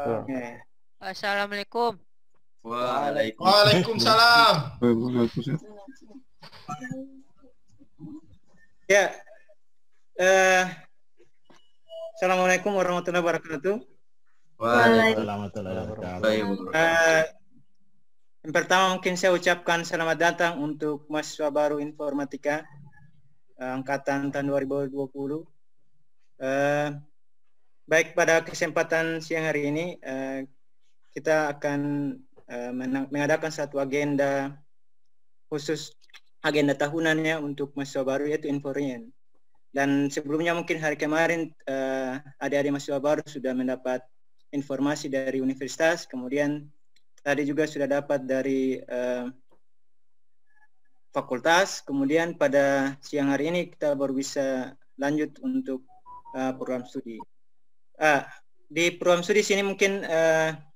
Waalaikumsalam. Assalamualaikum. Waalaikumsalam. Ya, Assalamualaikum warahmatullahi wabarakatuh. Yang pertama mungkin saya ucapkan selamat datang untuk mahasiswa baru informatika angkatan tahun 2020. Baik, pada kesempatan siang hari ini kita akan mengadakan satu agenda khusus, agenda tahunannya untuk mahasiswa baru, yaitu Inforien. Dan sebelumnya mungkin hari kemarin adik-adik mahasiswa baru sudah mendapat informasi dari universitas, kemudian tadi juga sudah dapat dari fakultas, kemudian pada siang hari ini kita baru bisa lanjut untuk program studi. Di program studi sini mungkin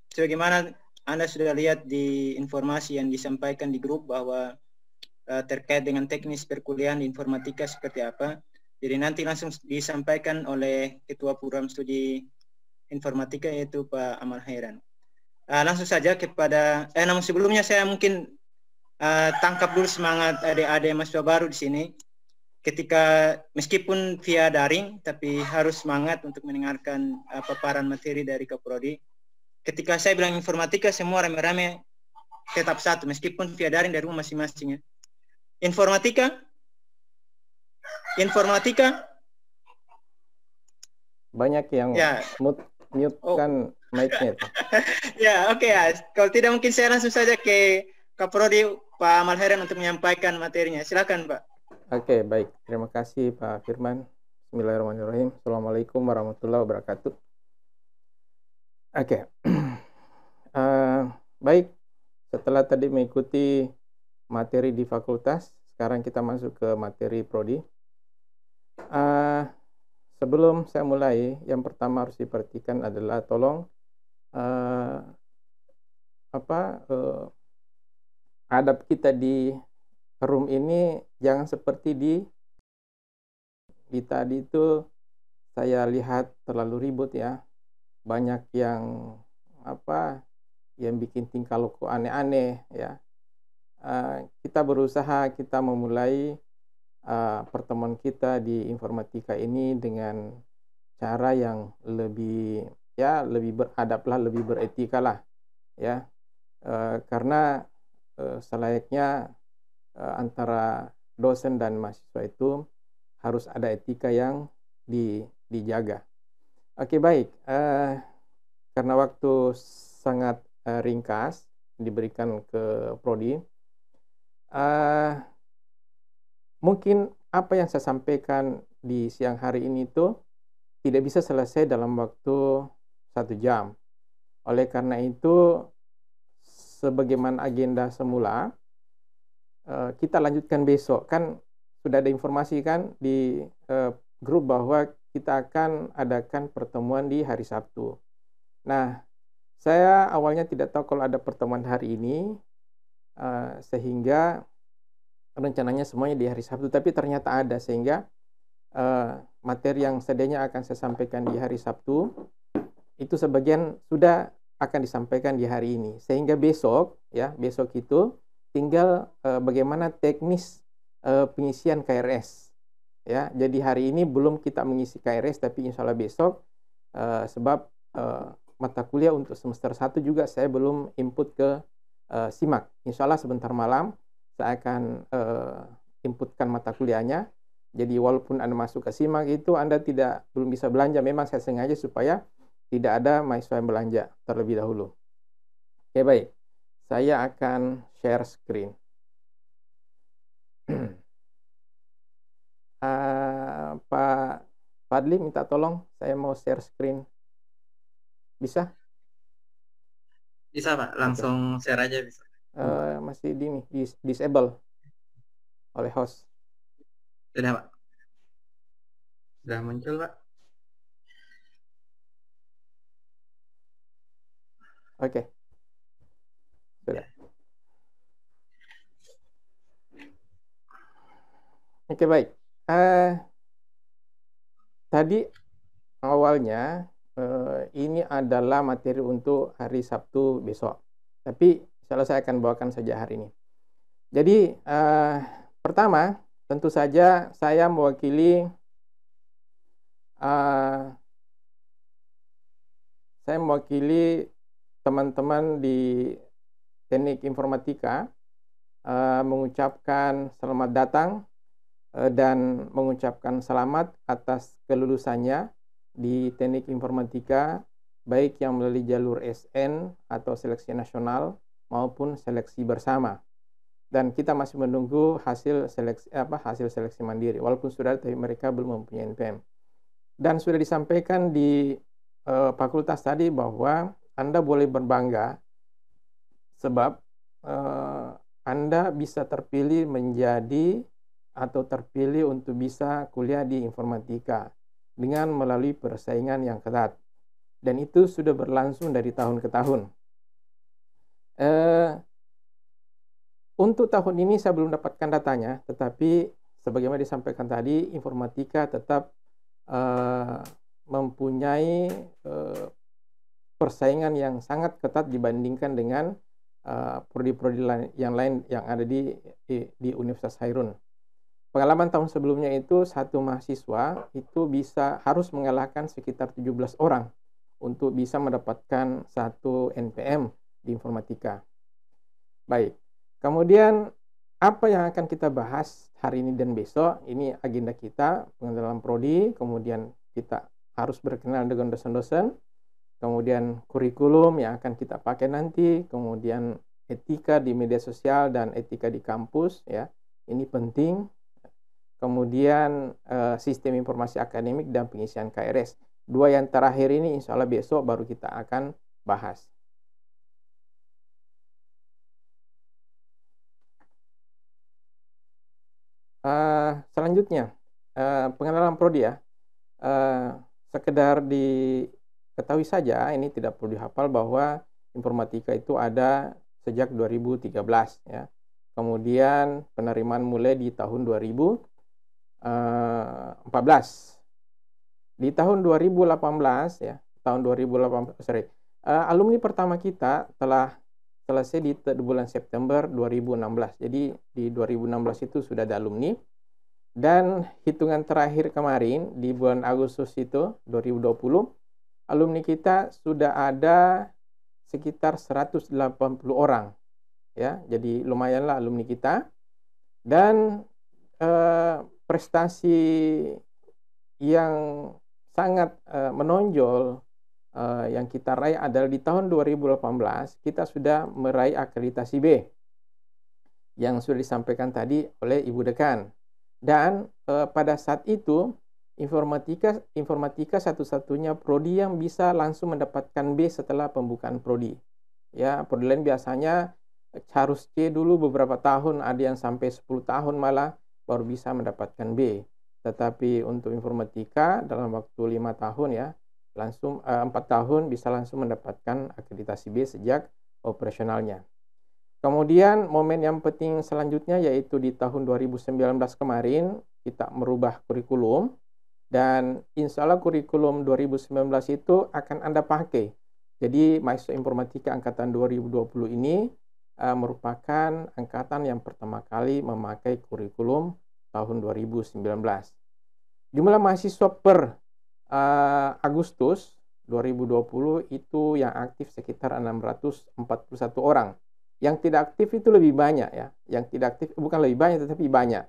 sebagaimana Anda sudah lihat di informasi yang disampaikan di grup bahwa terkait dengan teknis perkuliahan di informatika seperti apa. Jadi nanti langsung disampaikan oleh Ketua Program Studi Informatika yaitu Pak Amal Hairan. Langsung saja kepada, namun sebelumnya saya mungkin tangkap dulu semangat adik-adik mahasiswa baru di sini. Ketika meskipun via daring, tapi harus semangat untuk mendengarkan paparan materi dari Kaprodi. Ketika saya bilang informatika, semua rame-rame tetap satu, meskipun via daring dari rumah masing-masing. Informatika? Banyak yang mute kan mic-nya. Ya, oke ya. Kalau tidak mungkin saya langsung saja ke Kaprodi Pak Amal Hairan untuk menyampaikan materinya. Silakan, Pak. Oke, baik. Terima kasih Pak Firman. Bismillahirrahmanirrahim. Assalamualaikum warahmatullahi wabarakatuh. Oke. Baik. Setelah tadi mengikuti materi di fakultas, sekarang kita masuk ke materi prodi. Sebelum saya mulai, yang pertama harus diperhatikan adalah tolong adab kita di room ini jangan seperti di tadi itu saya lihat terlalu ribut ya. Banyak yang yang bikin tingkah laku aneh-aneh ya. Kita berusaha kita memulai pertemuan kita di informatika ini dengan cara yang lebih beradab lah, lebih beretika lah ya. Karena selayaknya antara dosen dan mahasiswa itu harus ada etika yang dijaga. Oke, baik. Karena waktu sangat ringkas diberikan ke prodi, mungkin apa yang saya sampaikan di siang hari ini itu tidak bisa selesai dalam waktu 1 jam. Oleh karena itu, sebagaimana agenda semula, kita lanjutkan besok. Kan sudah ada informasi kan di grup bahwa kita akan adakan pertemuan di hari Sabtu. Nah, saya awalnya tidak tahu kalau ada pertemuan hari ini, sehingga rencananya semuanya di hari Sabtu, tapi ternyata ada, sehingga materi yang sedianya akan saya sampaikan di hari Sabtu, itu sebagian sudah akan disampaikan di hari ini. Sehingga besok itu tinggal bagaimana teknis pengisian KRS. Ya, jadi hari ini belum kita mengisi KRS, tapi insya Allah besok, sebab mata kuliah untuk semester 1 juga saya belum input ke SIMAK. Insya Allah sebentar malam saya akan inputkan mata kuliahnya. Jadi walaupun Anda masuk ke SIMAK itu Anda belum bisa belanja. Memang saya sengaja supaya tidak ada mahasiswa yang belanja terlebih dahulu. Oke, baik. Saya akan share screen. Pak Fadli minta tolong, saya mau share screen. Bisa? Bisa Pak, langsung share aja bisa. Masih disable oleh host. Sudah Pak. Sudah muncul Pak. Oke. Sudah. Oke, baik. Tadi awalnya ini adalah materi untuk hari Sabtu besok. Tapi insya Allah saya akan bawakan saja hari ini. Jadi pertama tentu saja saya mewakili teman-teman di Teknik Informatika mengucapkan selamat datang dan mengucapkan selamat atas kelulusannya di Teknik Informatika, baik yang melalui jalur SN atau seleksi nasional maupun seleksi bersama. Dan kita masih menunggu hasil seleksi mandiri, walaupun sudah tapi mereka belum mempunyai NPM. Dan sudah disampaikan di fakultas tadi bahwa Anda boleh berbangga sebab Anda bisa terpilih menjadi atau terpilih untuk bisa kuliah di informatika dengan melalui persaingan yang ketat. Dan itu sudah berlangsung dari tahun ke tahun. Untuk tahun ini saya belum dapatkan datanya, tetapi sebagaimana disampaikan tadi, informatika tetap mempunyai persaingan yang sangat ketat dibandingkan dengan prodi-prodi yang lain yang ada di Universitas Hairun. Pengalaman tahun sebelumnya itu satu mahasiswa itu harus mengalahkan sekitar 17 orang untuk bisa mendapatkan satu NPM di informatika. Baik, kemudian apa yang akan kita bahas hari ini dan besok? Ini agenda kita, pengenalan prodi, kemudian kita harus berkenal dengan dosen-dosen, kemudian kurikulum yang akan kita pakai nanti, kemudian etika di media sosial dan etika di kampus, ya, ini penting. Kemudian sistem informasi akademik dan pengisian KRS. Dua yang terakhir ini insya Allah besok baru kita akan bahas. Selanjutnya, pengenalan prodi ya. Sekedar diketahui saja, ini tidak perlu dihafal bahwa informatika itu ada sejak 2013 ya. Kemudian penerimaan mulai di tahun 2014. Di tahun 2018 ya, alumni pertama kita telah selesai di bulan September 2016. Jadi di 2016 itu sudah ada alumni. Dan hitungan terakhir kemarin di bulan Agustus itu 2020, alumni kita sudah ada sekitar 180 orang. Ya, jadi lumayanlah alumni kita. Dan prestasi yang sangat menonjol yang kita raih adalah di tahun 2018 kita sudah meraih akreditasi B yang sudah disampaikan tadi oleh Ibu Dekan. Dan pada saat itu informatika satu-satunya prodi yang bisa langsung mendapatkan B setelah pembukaan prodi. Ya, prodi lain biasanya harus C dulu beberapa tahun, ada yang sampai 10 tahun malah baru bisa mendapatkan B. Tetapi untuk informatika dalam waktu 5 tahun ya, langsung 4 tahun bisa langsung mendapatkan akreditasi B sejak operasionalnya. Kemudian momen yang penting selanjutnya yaitu di tahun 2019 kemarin kita merubah kurikulum, dan insya Allah kurikulum 2019 itu akan Anda pakai. Jadi mahasiswa informatika angkatan 2020 ini merupakan angkatan yang pertama kali memakai kurikulum tahun 2019. Jumlah mahasiswa per Agustus 2020 itu yang aktif sekitar 641 orang. Yang tidak aktif itu lebih banyak ya. Yang tidak aktif bukan lebih banyak tetapi banyak.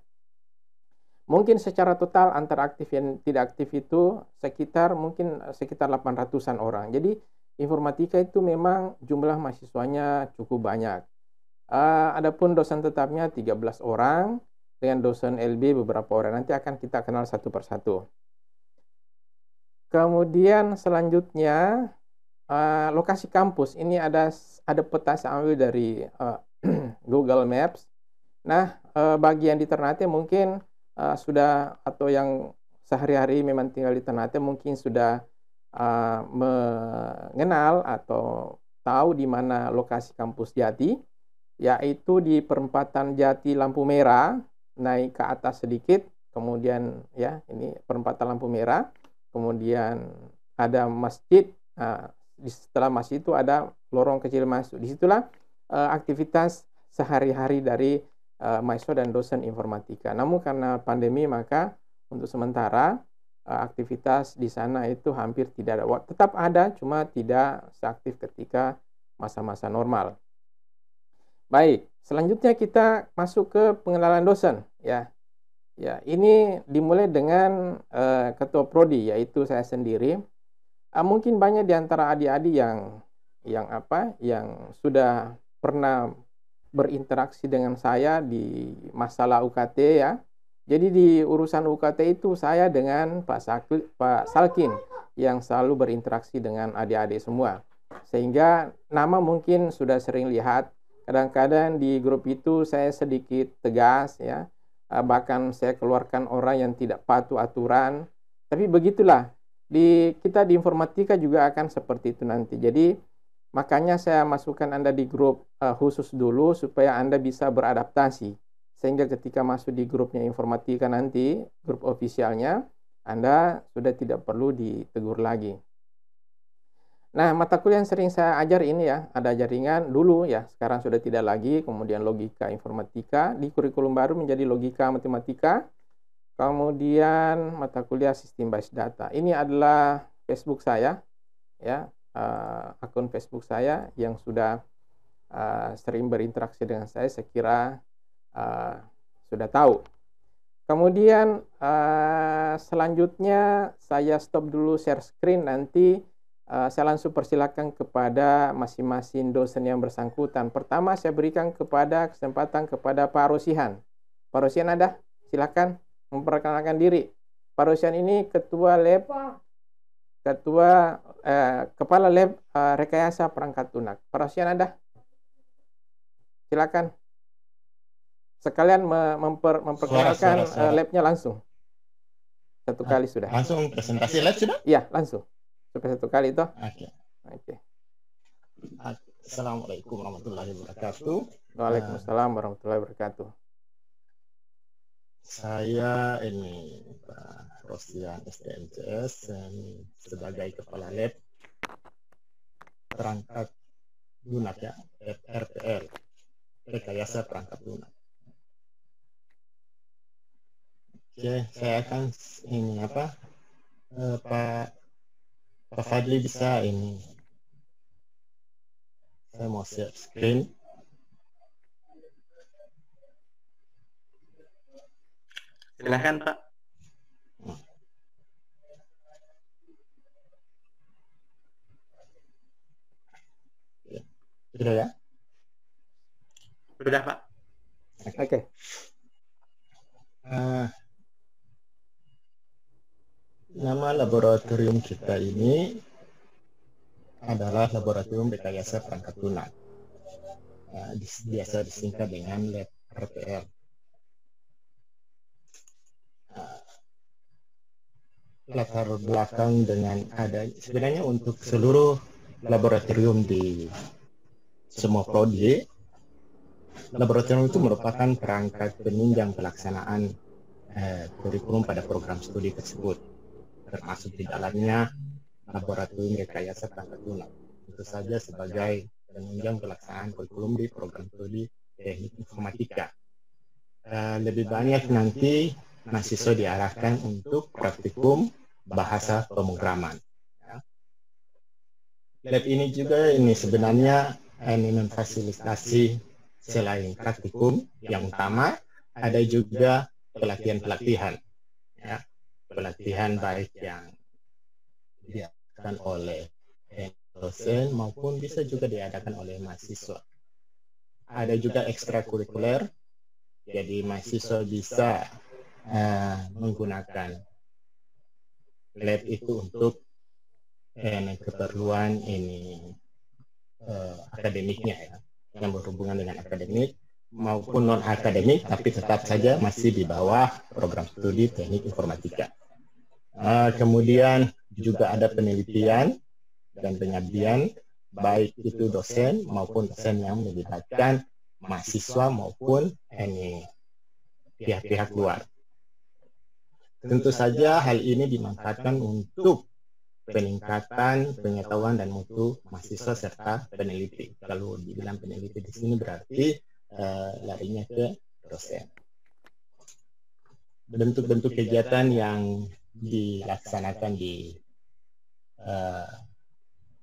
Mungkin secara total antara aktif dan tidak aktif itu sekitar 800-an orang. Jadi informatika itu memang jumlah mahasiswanya cukup banyak. Adapun dosen tetapnya 13 orang, dengan dosen LB beberapa orang. Nanti akan kita kenal satu persatu. Kemudian selanjutnya lokasi kampus. Ini ada peta saya ambil dari Google Maps. Nah, bagi yang di Ternate mungkin sudah, atau yang sehari-hari memang tinggal di Ternate mungkin sudah mengenal atau tahu di mana lokasi kampus Jati, yaitu di perempatan Jati lampu merah, naik ke atas sedikit, kemudian ya ini perempatan lampu merah, kemudian ada masjid, setelah masjid itu ada lorong kecil masuk. Disitulah aktivitas sehari-hari dari mahasiswa dan dosen informatika. Namun karena pandemi maka untuk sementara aktivitas di sana itu hampir tidak ada. Tetap ada, cuma tidak seaktif ketika masa-masa normal. Baik, selanjutnya kita masuk ke pengenalan dosen, ya. Ya, ini dimulai dengan ketua prodi, yaitu saya sendiri. Mungkin banyak di antara adik-adik yang sudah pernah berinteraksi dengan saya di masalah UKT, ya. Jadi di urusan UKT itu saya dengan Pak Salkin yang selalu berinteraksi dengan adik-adik semua. Sehingga nama mungkin sudah sering lihat. Kadang-kadang di grup itu saya sedikit tegas, ya. Bahkan saya keluarkan orang yang tidak patuh aturan. Tapi begitulah, kita di informatika juga akan seperti itu nanti. Jadi makanya saya masukkan Anda di grup khusus dulu supaya Anda bisa beradaptasi. Sehingga ketika masuk di grupnya informatika nanti, grup ofisialnya, Anda sudah tidak perlu ditegur lagi. Nah, mata kuliah yang sering saya ajar ini ya, ada jaringan dulu ya, sekarang sudah tidak lagi, kemudian logika informatika, di kurikulum baru menjadi logika matematika, kemudian mata kuliah sistem based data. Ini adalah Facebook saya, ya, akun Facebook saya yang sudah sering berinteraksi dengan saya kira sudah tahu. Kemudian selanjutnya saya stop dulu share screen, nanti saya langsung persilakan kepada masing-masing dosen yang bersangkutan. Pertama saya berikan kesempatan kepada Pak Rosihan. Pak Rosihan ada? Silakan memperkenalkan diri. Pak Rosihan ini kepala lab rekayasa perangkat lunak. Pak Rosihan ada? Silakan. Sekalian memperkenalkan labnya langsung. Satu kali sudah. Langsung presentasi lab sudah? Iya, langsung. Sampai satu kali itu. Oke. Assalamualaikum warahmatullahi wabarakatuh. Waalaikumsalam warahmatullahi wabarakatuh. Saya ini Pak Rosihan STMCS sebagai kepala lab perangkat lunak ya, RPL, rekayasa perangkat lunak. Oke, saya akan Pak Fadli bisa ini. Saya mau share screen. Silakan Pak. Sudah ya? Sudah Pak. Oke. Nama laboratorium kita ini adalah Laboratorium Rekayasa Perangkat Lunak. Biasa disingkat dengan Lab RPL. Latar belakang dengan sebenarnya untuk seluruh laboratorium di semua prodi, laboratorium itu merupakan perangkat penunjang pelaksanaan kurikulum pada program studi tersebut, termasuk di dalamnya laboratorium rekayasa perangkat lunak. Tentu saja sebagai penunjang pelaksanaan kurikulum di program studi teknik informatika. Lebih banyak nanti mahasiswa diarahkan untuk praktikum bahasa pemrograman. Lab ini juga sebenarnya memfasilitasi selain praktikum yang utama, ada juga pelatihan-pelatihan. Ya. Pelatihan baik yang diadakan oleh dosen maupun bisa juga diadakan oleh mahasiswa. Ada juga ekstrakurikuler, jadi mahasiswa bisa menggunakan lab itu untuk keperluan akademiknya ya, yang berhubungan dengan akademik maupun non akademik, tapi tetap saja masih di bawah program studi teknik informatika. Kemudian juga ada penelitian dan pengabdian, baik itu dosen maupun dosen yang melibatkan mahasiswa maupun pihak-pihak luar. Tentu saja hal ini dimanfaatkan untuk peningkatan pengetahuan dan mutu mahasiswa serta peneliti. Kalau dibilang peneliti di sini berarti larinya ke dosen. Bentuk-bentuk kegiatan yang dilaksanakan di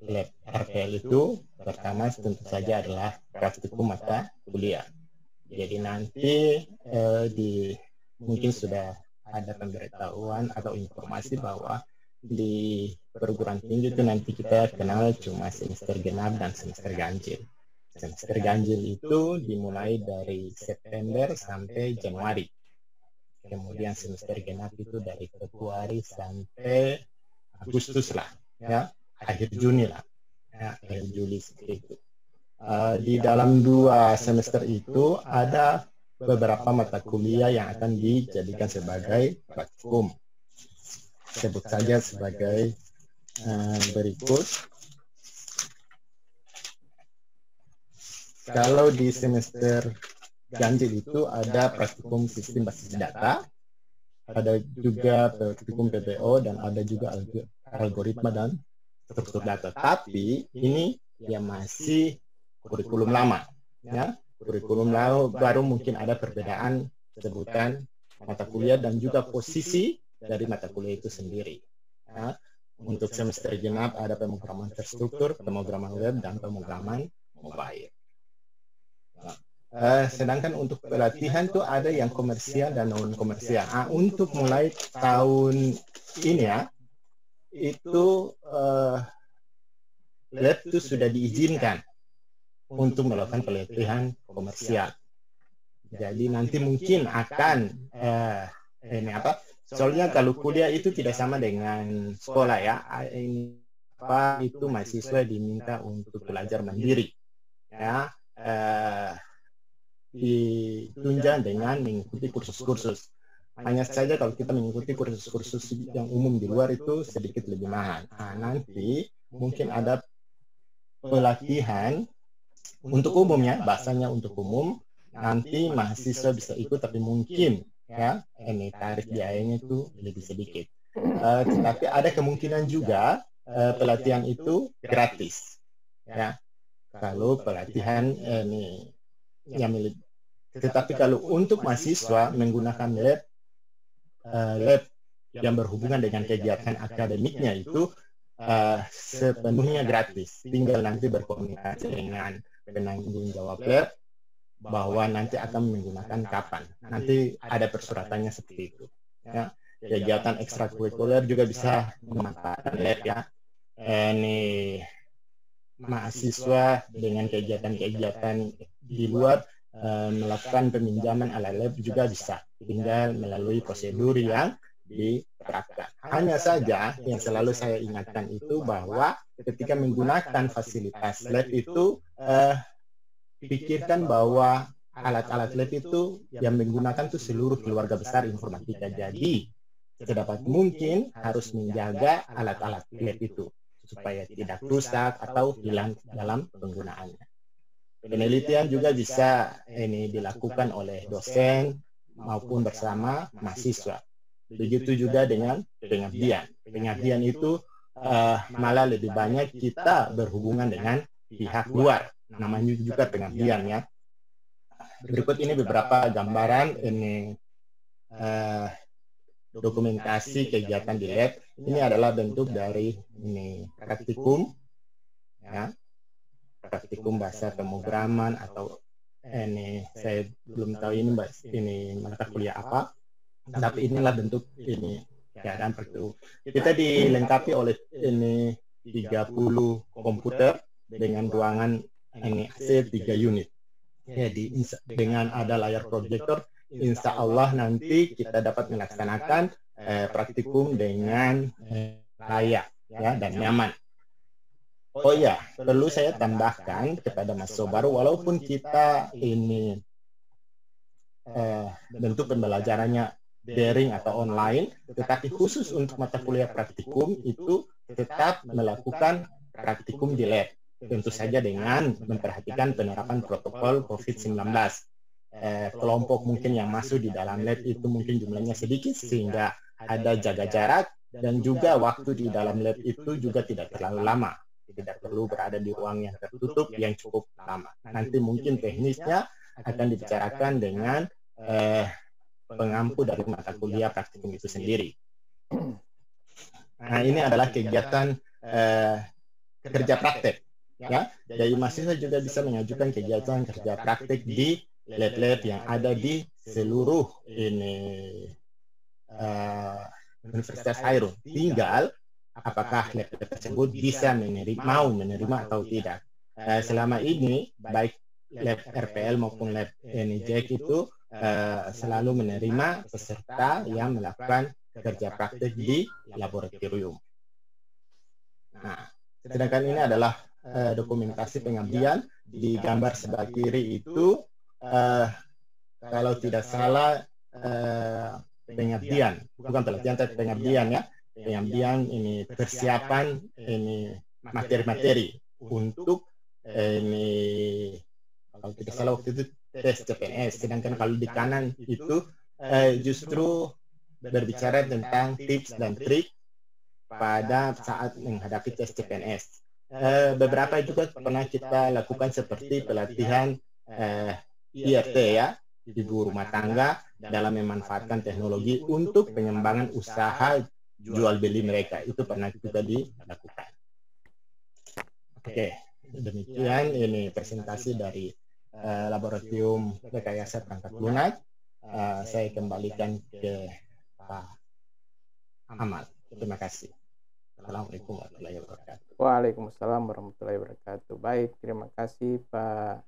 lab RPL itu pertama tentu saja adalah praktikum mata kuliah. Jadi nanti mungkin sudah ada pemberitahuan atau informasi bahwa di perguruan tinggi itu nanti kita kenal cuma semester genap dan semester ganjil. Semester ganjil itu dimulai dari September sampai Januari. Kemudian semester genap itu dari Februari sampai Agustus lah, ya, akhir Juni lah, ya, akhir Juli seperti itu. Di dalam 2 semester itu ada beberapa mata kuliah yang akan dijadikan sebagai praktikum. Sebut saja sebagai berikut. Kalau di semester ganjil itu ada praktikum sistem basis data, ada juga praktikum PPO, dan ada juga algoritma dan struktur data. Tapi ini ya masih kurikulum lama, ya. Kurikulum lama baru mungkin ada perbedaan sebutan mata kuliah dan juga posisi dari mata kuliah itu sendiri. Ya. Untuk semester genap ada pemrograman terstruktur, pemrograman web, dan pemrograman mobile. Sedangkan untuk pelatihan itu ada yang komersial dan non komersial. Untuk mulai tahun ini ya, itu lab itu sudah diizinkan untuk melakukan pelatihan komersial. Jadi nanti mungkin akan soalnya kalau kuliah itu tidak sama dengan sekolah ya. Itu mahasiswa diminta untuk belajar mandiri, ya, ditunjang dengan mengikuti kursus-kursus. Hanya saja kalau kita mengikuti kursus-kursus yang umum di luar itu sedikit lebih mahal. Nanti mungkin ada pelatihan untuk umumnya, bahasanya untuk umum, nanti mahasiswa bisa ikut, tapi mungkin ya ini tarif biayanya itu lebih sedikit. Tetapi ada kemungkinan juga pelatihan itu gratis, ya. Kalau pelatihan ini yang milik, tetapi kalau untuk mahasiswa menggunakan lab yang berhubungan dengan kegiatan akademiknya itu sepenuhnya gratis. Tinggal nanti berkomunikasi dengan penanggung jawab lab bahwa nanti akan menggunakan kapan. Nanti ada persyaratannya seperti itu. Ya. Kegiatan ekstrakurikuler juga bisa memanfaatkan lab ya. Ini mahasiswa dengan kegiatan-kegiatan di luar melakukan peminjaman alat lab juga bisa. Tinggal melalui prosedur yang diterapkan. Hanya saja yang selalu saya ingatkan itu bahwa ketika menggunakan fasilitas lab itu pikirkan bahwa alat-alat lab itu yang menggunakan itu seluruh keluarga besar informatika. Jadi sedapat mungkin harus menjaga alat-alat lab itu supaya tidak rusak atau hilang dalam penggunaannya. Penelitian juga bisa ini dilakukan oleh dosen maupun bersama mahasiswa. Begitu juga dengan pengabdian. Pengabdian itu malah lebih banyak kita berhubungan dengan pihak luar. Namanya juga pengabdian ya. Berikut ini beberapa gambaran ini dokumentasi kegiatan di lab. Ini adalah bentuk dari ini praktikum ya. Praktikum bahasa pemrograman atau ini saya belum tahu ini mata kuliah apa. Tapi inilah bentuk ini keadaan praktikum. Kita dilengkapi oleh ini 30 komputer dengan ruangan ini AC 3 unit. Jadi dengan ada layar proyektor, insya Allah nanti kita dapat melaksanakan praktikum dengan layak ya dan nyaman. Oh ya, perlu saya tambahkan kepada Mas Sobaru, walaupun kita ini bentuk pembelajarannya daring atau online, tetapi khusus untuk mata kuliah praktikum itu tetap melakukan praktikum di lab. Tentu saja dengan memperhatikan penerapan protokol COVID-19. Kelompok mungkin yang masuk di dalam lab itu mungkin jumlahnya sedikit sehingga ada jaga jarak, Dan juga waktu di dalam lab itu juga tidak terlalu lama. Tidak perlu berada di ruang yang tertutup yang cukup lama. Nanti mungkin teknisnya akan dibicarakan dengan pengampu dari mata kuliah praktikum itu sendiri. Nah, ini adalah kegiatan kerja praktek. Ya, jadi mahasiswa juga bisa mengajukan kegiatan kerja praktek di lab-lab yang ada di seluruh Universitas Hairun. Tinggal apakah lab tersebut bisa mau menerima atau tidak. Selama ini baik lab RPL maupun lab NIJEK itu selalu menerima peserta yang melakukan kerja praktek di laboratorium. Nah, sedangkan ini adalah dokumentasi pengabdian. Di gambar sebelah kiri itu kalau tidak salah pengabdian, bukan pelatihan tapi pengabdian ya. Pengabdian ini persiapan ini materi-materi untuk ini kalau tidak salah waktu itu tes CPNS. Sedangkan kalau di kanan itu justru berbicara tentang tips dan trik pada saat menghadapi tes CPNS. Beberapa juga pernah kita lakukan seperti pelatihan IRT ya, ibu rumah tangga dalam memanfaatkan teknologi untuk pengembangan usaha jual beli mereka. Itu pernah juga dilakukan. Oke, demikian ini presentasi dari Laboratorium Rekayasa Perangkat Lunak. Saya kembalikan ke Pak Ahmad. Terima kasih. Assalamualaikum warahmatullahi wabarakatuh. Waalaikumsalam warahmatullahi wabarakatuh. Baik, terima kasih Pak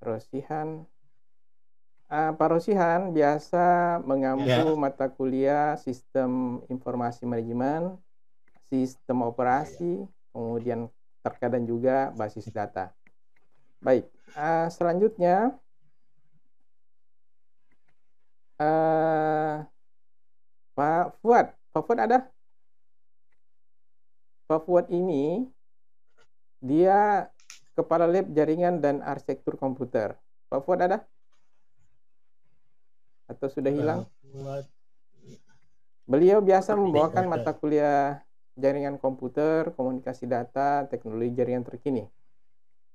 Rosihan. Pak Rosihan biasa mengampu mata kuliah sistem informasi manajemen, sistem operasi, kemudian terkadang juga basis data. Baik, selanjutnya Pak Fuad. Pak Fuad ada? Pak Fuad ini dia kepala lab jaringan dan arsitektur komputer. Pak Fuad ada? Atau sudah hilang? Beliau biasa membawakan mata kuliah jaringan komputer, komunikasi data, teknologi jaringan terkini.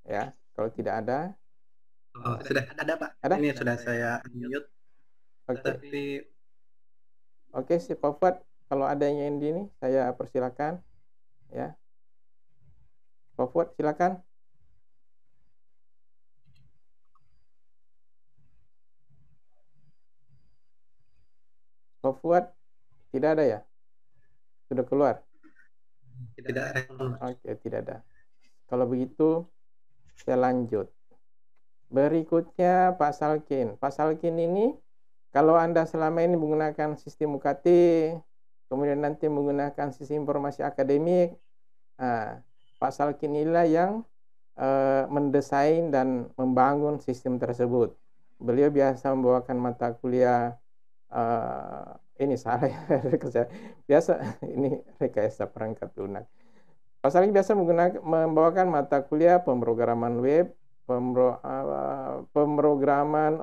Ya, kalau tidak ada. Oh, sudah ada Pak. Ada? Ini sudah saya unmute. Tapi Oke, si Pak Fuad, kalau ada yang ingin ini, saya persilakan. Ya, Pak Fuad, silakan. Pak Fuad, tidak ada ya? Sudah keluar? tidak ada. Oke, tidak ada. Kalau begitu, saya lanjut. Berikutnya Pak Salkin. Pak Salkin ini, kalau Anda selama ini menggunakan sistem UKT, kemudian nanti menggunakan sistem informasi akademik, Pak Salkin inilah yang mendesain dan membangun sistem tersebut. Beliau biasa membawakan mata kuliah ini salah ya, biasa ini rekayasa perangkat lunak. Pak Salkin biasa membawakan mata kuliah pemrograman web, pemrograman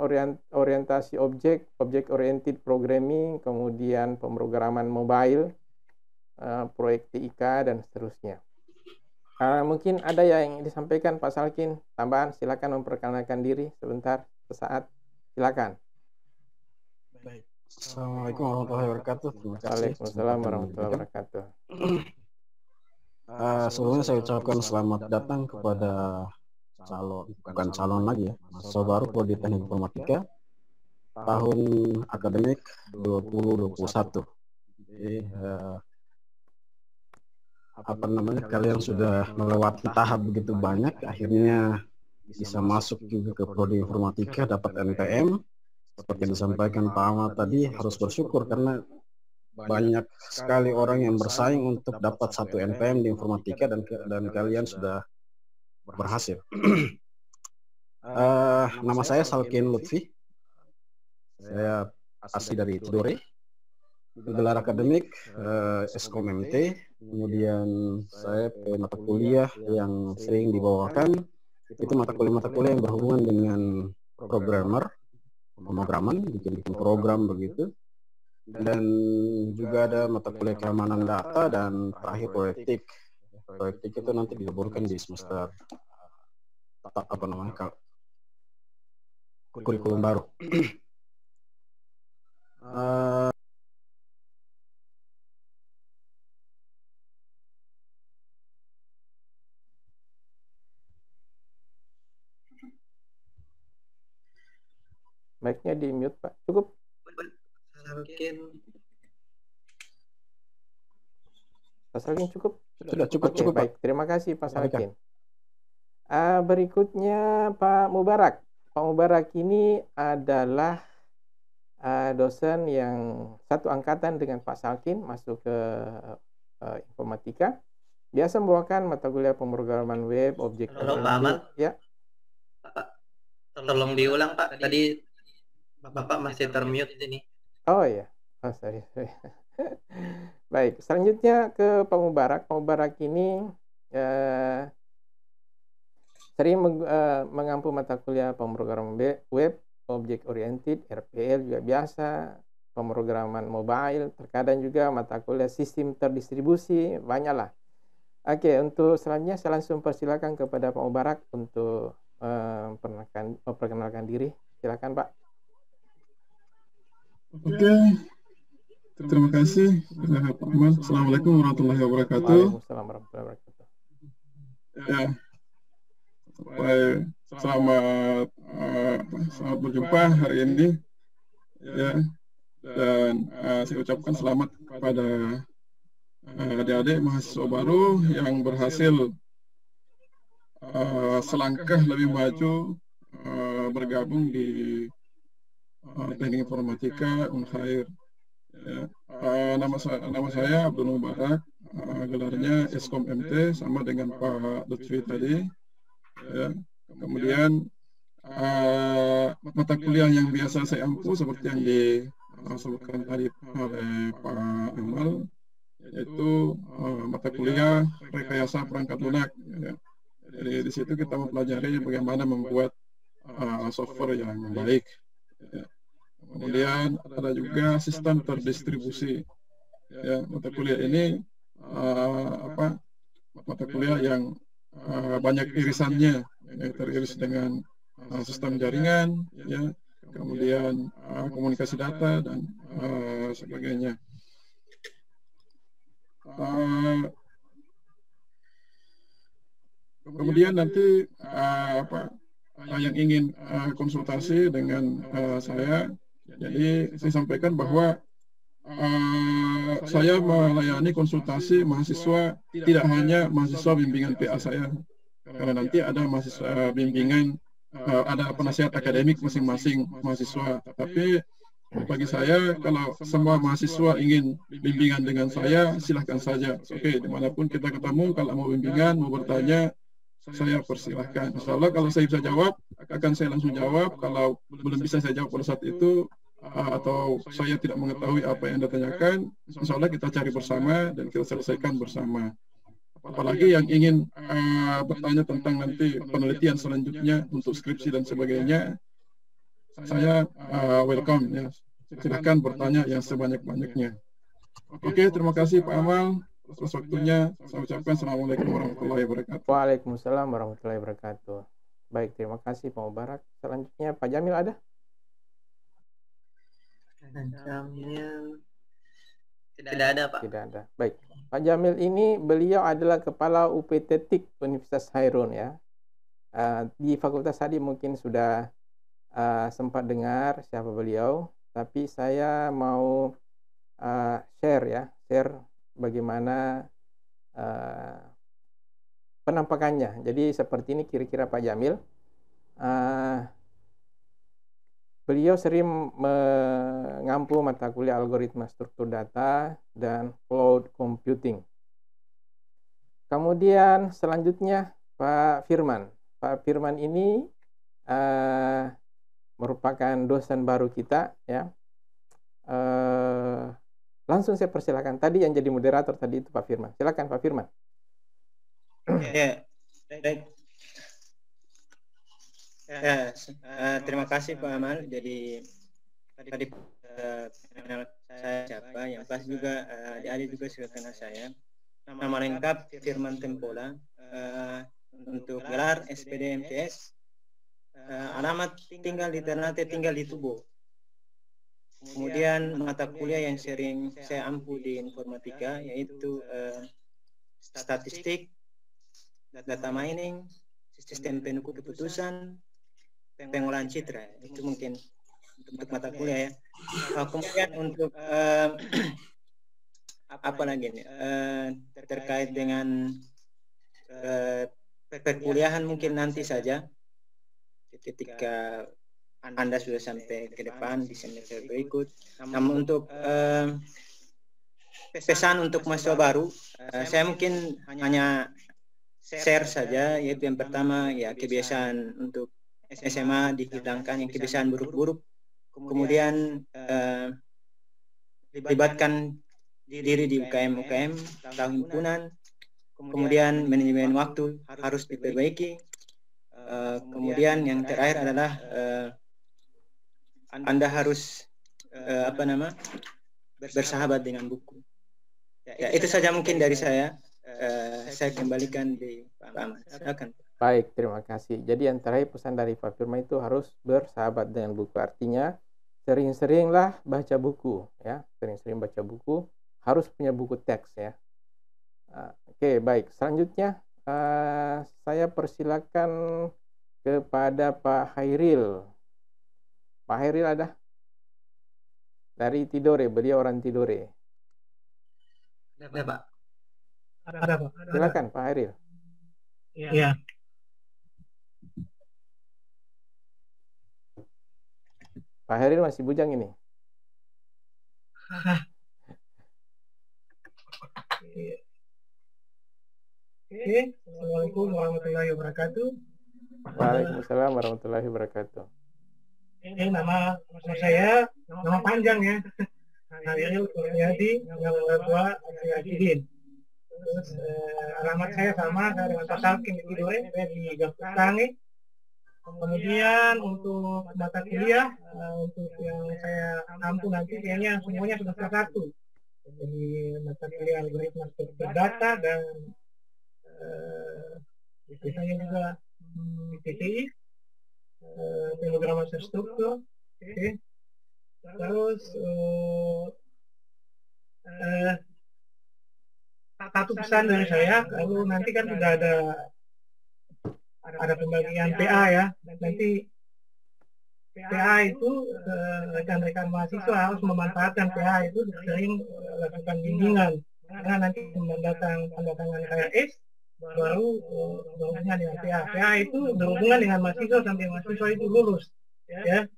orientasi objek oriented programming, kemudian pemrograman mobile, proyek TIK dan seterusnya. Mungkin ada yang disampaikan Pak Salkin tambahan, silakan memperkenalkan diri sebentar, sesaat, silakan. Baik. Assalamualaikum warahmatullahi wabarakatuh. Terima kasih. Waalaikumsalam warahmatullahi wabarakatuh. Sebelumnya saya ucapkan selamat datang kepada bukan calon lagi ya, mahasiswa baru Prodi Teknik Informatika tahun akademik 2021. Jadi kalian sudah melewati tahap begitu banyak, akhirnya bisa masuk juga ke Prodi Informatika, dapat NPM. Seperti yang disampaikan Pak Ahmad tadi, harus bersyukur karena banyak sekali orang yang bersaing untuk dapat satu NPM di informatika dan kalian sudah berhasil. Nama saya Salkin Lutfi. Saya asli dari Tidore. Gelar akademik Eskom MT. Kemudian saya mata kuliah yang sering dibawakan itu mata kuliah yang berhubungan dengan pemrograman, bikin program begitu. dan juga ada mata kuliah keamanan data, dan terakhir proyektik. Proyektik itu nanti digabungkan di semester apa namanya kurikulum baru. Mic-nya di mute, Pak. Cukup? Pak Salkin cukup? Sudah cukup, Oke, baik. Terima kasih Pak Salkin. Berikutnya Pak Mubarak. Pak Mubarak ini adalah dosen yang satu angkatan dengan Pak Salkin, masuk ke informatika. Biasa membawakan mata kuliah pemrograman web, objek. Halo Pak Amal. Ya. Pak, tolong diulang Pak. Tadi Bapak masih termute ini. Oh ya. Oh, sorry. Baik, selanjutnya ke Pak Mubarak. Pak Mubarak ini sering mengampu mata kuliah pemrograman web, object oriented, RPL juga biasa, pemrograman mobile, terkadang juga mata kuliah sistem terdistribusi, banyaklah. Oke, untuk selanjutnya saya langsung persilakan kepada Pak Mubarak untuk memperkenalkan diri. Silakan Pak. Oke, terima kasih Pak Ahmad. Assalamualaikum warahmatullahi wabarakatuh. Waalaikumsalam warahmatullahi wabarakatuh. Ya, selamat berjumpa hari ini. Ya, dan saya ucapkan selamat kepada adik-adik mahasiswa baru yang berhasil selangkah lebih maju bergabung di Teknik Informatika Unhair. Ya. Nama saya Abdul Mubarak, gelarnya Eskom MT sama dengan Pak Lutfi tadi. Ya. Kemudian mata kuliah yang biasa saya ampu seperti yang disebutkan tadi oleh Pak Amal, yaitu mata kuliah rekayasa perangkat lunak. Ya. Jadi di situ kita mempelajari bagaimana membuat software yang baik. Ya. Kemudian ada juga sistem terdistribusi. Ya, mata kuliah ini mata kuliah yang banyak irisannya, yang teriris dengan sistem jaringan, ya, kemudian komunikasi data dan sebagainya. Kemudian nanti yang ingin konsultasi dengan saya, jadi saya sampaikan bahwa saya melayani konsultasi mahasiswa, tidak hanya mahasiswa bimbingan PA saya, karena nanti ada mahasiswa bimbingan, ada penasihat akademik masing-masing mahasiswa. Tapi bagi saya, kalau semua mahasiswa ingin bimbingan dengan saya, silahkan saja. Oke, dimanapun kita ketemu, kalau mau bimbingan, mau bertanya, saya persilahkan. Insya Allah kalau saya bisa jawab, akan saya langsung jawab. Kalau belum bisa saya jawab pada saat itu, atau saya tidak mengetahui apa yang Anda tanyakan, insya Allah kita cari bersama dan kita selesaikan bersama. Apalagi yang ingin bertanya tentang nanti penelitian selanjutnya untuk skripsi dan sebagainya, saya welcome, ya. Silahkan bertanya yang sebanyak-banyaknya. Oke, terima kasih Pak Amal. Atas waktunya, saya ucapkan Assalamualaikum warahmatullahi wabarakatuh. Waalaikumsalam warahmatullahi wabarakatuh. Baik, terima kasih Pak Mubarak. Selanjutnya Pak Jamil ada? Jamil tidak ada Pak. Tidak ada. Baik, Pak Jamil ini beliau adalah kepala UPT TIK Universitas Hairun, ya. Di Fakultas Tadi mungkin sudah sempat dengar siapa beliau, tapi saya mau share bagaimana penampakannya. Jadi seperti ini kira-kira Pak Jamil. Beliau sering mengampu mata kuliah algoritma struktur data dan cloud computing. Kemudian selanjutnya Pak Firman. Pak Firman ini merupakan dosen baru kita, ya. Langsung saya persilakan. Tadi yang jadi moderator tadi itu Pak Firman. Silakan Pak Firman. Ya, baik. Ya, terima kasih Pak Amal. Jadi tadi kenal saya siapa, yang pasti juga adik-adik juga sudah kenal saya. Nama lengkap Firman Tempola, untuk gelar SPD MTS, alamat tinggal di Ternate, tinggal di Tubo. Kemudian mata kuliah yang sering saya ampu di informatika yaitu statistik, data mining, sistem penukul keputusan, pengolahan citra. Itu mungkin untuk mata kuliah ya. Kemudian untuk apa lagi nih, terkait dengan perkuliahan mungkin nanti saja ketika Anda sudah sampai ke depan di semester berikut. Namun untuk pesan untuk mahasiswa baru, saya mungkin hanya share saja, yaitu yang pertama ya kebiasaan untuk SMA dihilangkan, yang kebiasaan buruk-buruk. Kemudian libatkan diri di UKM atau himpunan. Kemudian manajemen waktu harus diperbaiki. Kemudian yang terakhir adalah Anda harus bersahabat dengan buku. Ya, itu saja mungkin dari saya. Saya kembalikan di Pak Ahmad. Silakan. Baik, terima kasih. Jadi yang terakhir pesan dari Pak Firman itu harus bersahabat dengan buku. Artinya sering-seringlah baca buku, ya. Sering-sering baca buku. Harus punya buku teks, ya. Oke, baik. Selanjutnya saya persilakan kepada Pak Hairil. Pak Hairil ada? Dari Tidore, beliau orang Tidore. Ada, Pak. Ada, Pak. Silakan Pak Hairil. Iya. Pak Hairil masih bujang ini. Oke, Assalamualaikum warahmatullahi wabarakatuh. Waalaikumsalam warahmatullahi wabarakatuh. Ini nama saya, nama panjang ya. Hairil Kurniadi, nama orang tua Asyadidin. Terus alamat saya sama, saya dengan Pak Salkin di Tidore, saya di Gapus Tangi. Kemudian untuk mata kuliah, untuk yang saya ampu nanti kayaknya semuanya sudah salah satu. Jadi mata kuliah algoritma struktur data dan biasanya juga PTI, pemrograman terstruktur. Oke. Terus satu pesan dari saya, lalu nanti kan sudah ada pembagian PA ya. Nanti PA itu rekan-rekan mahasiswa harus memanfaatkan PA itu sering lakukan bimbingan. Karena nanti pendatangan KRS baru berhubungan dengan PA. PA itu berhubungan dengan mahasiswa sampai mahasiswa itu lulus. Ya.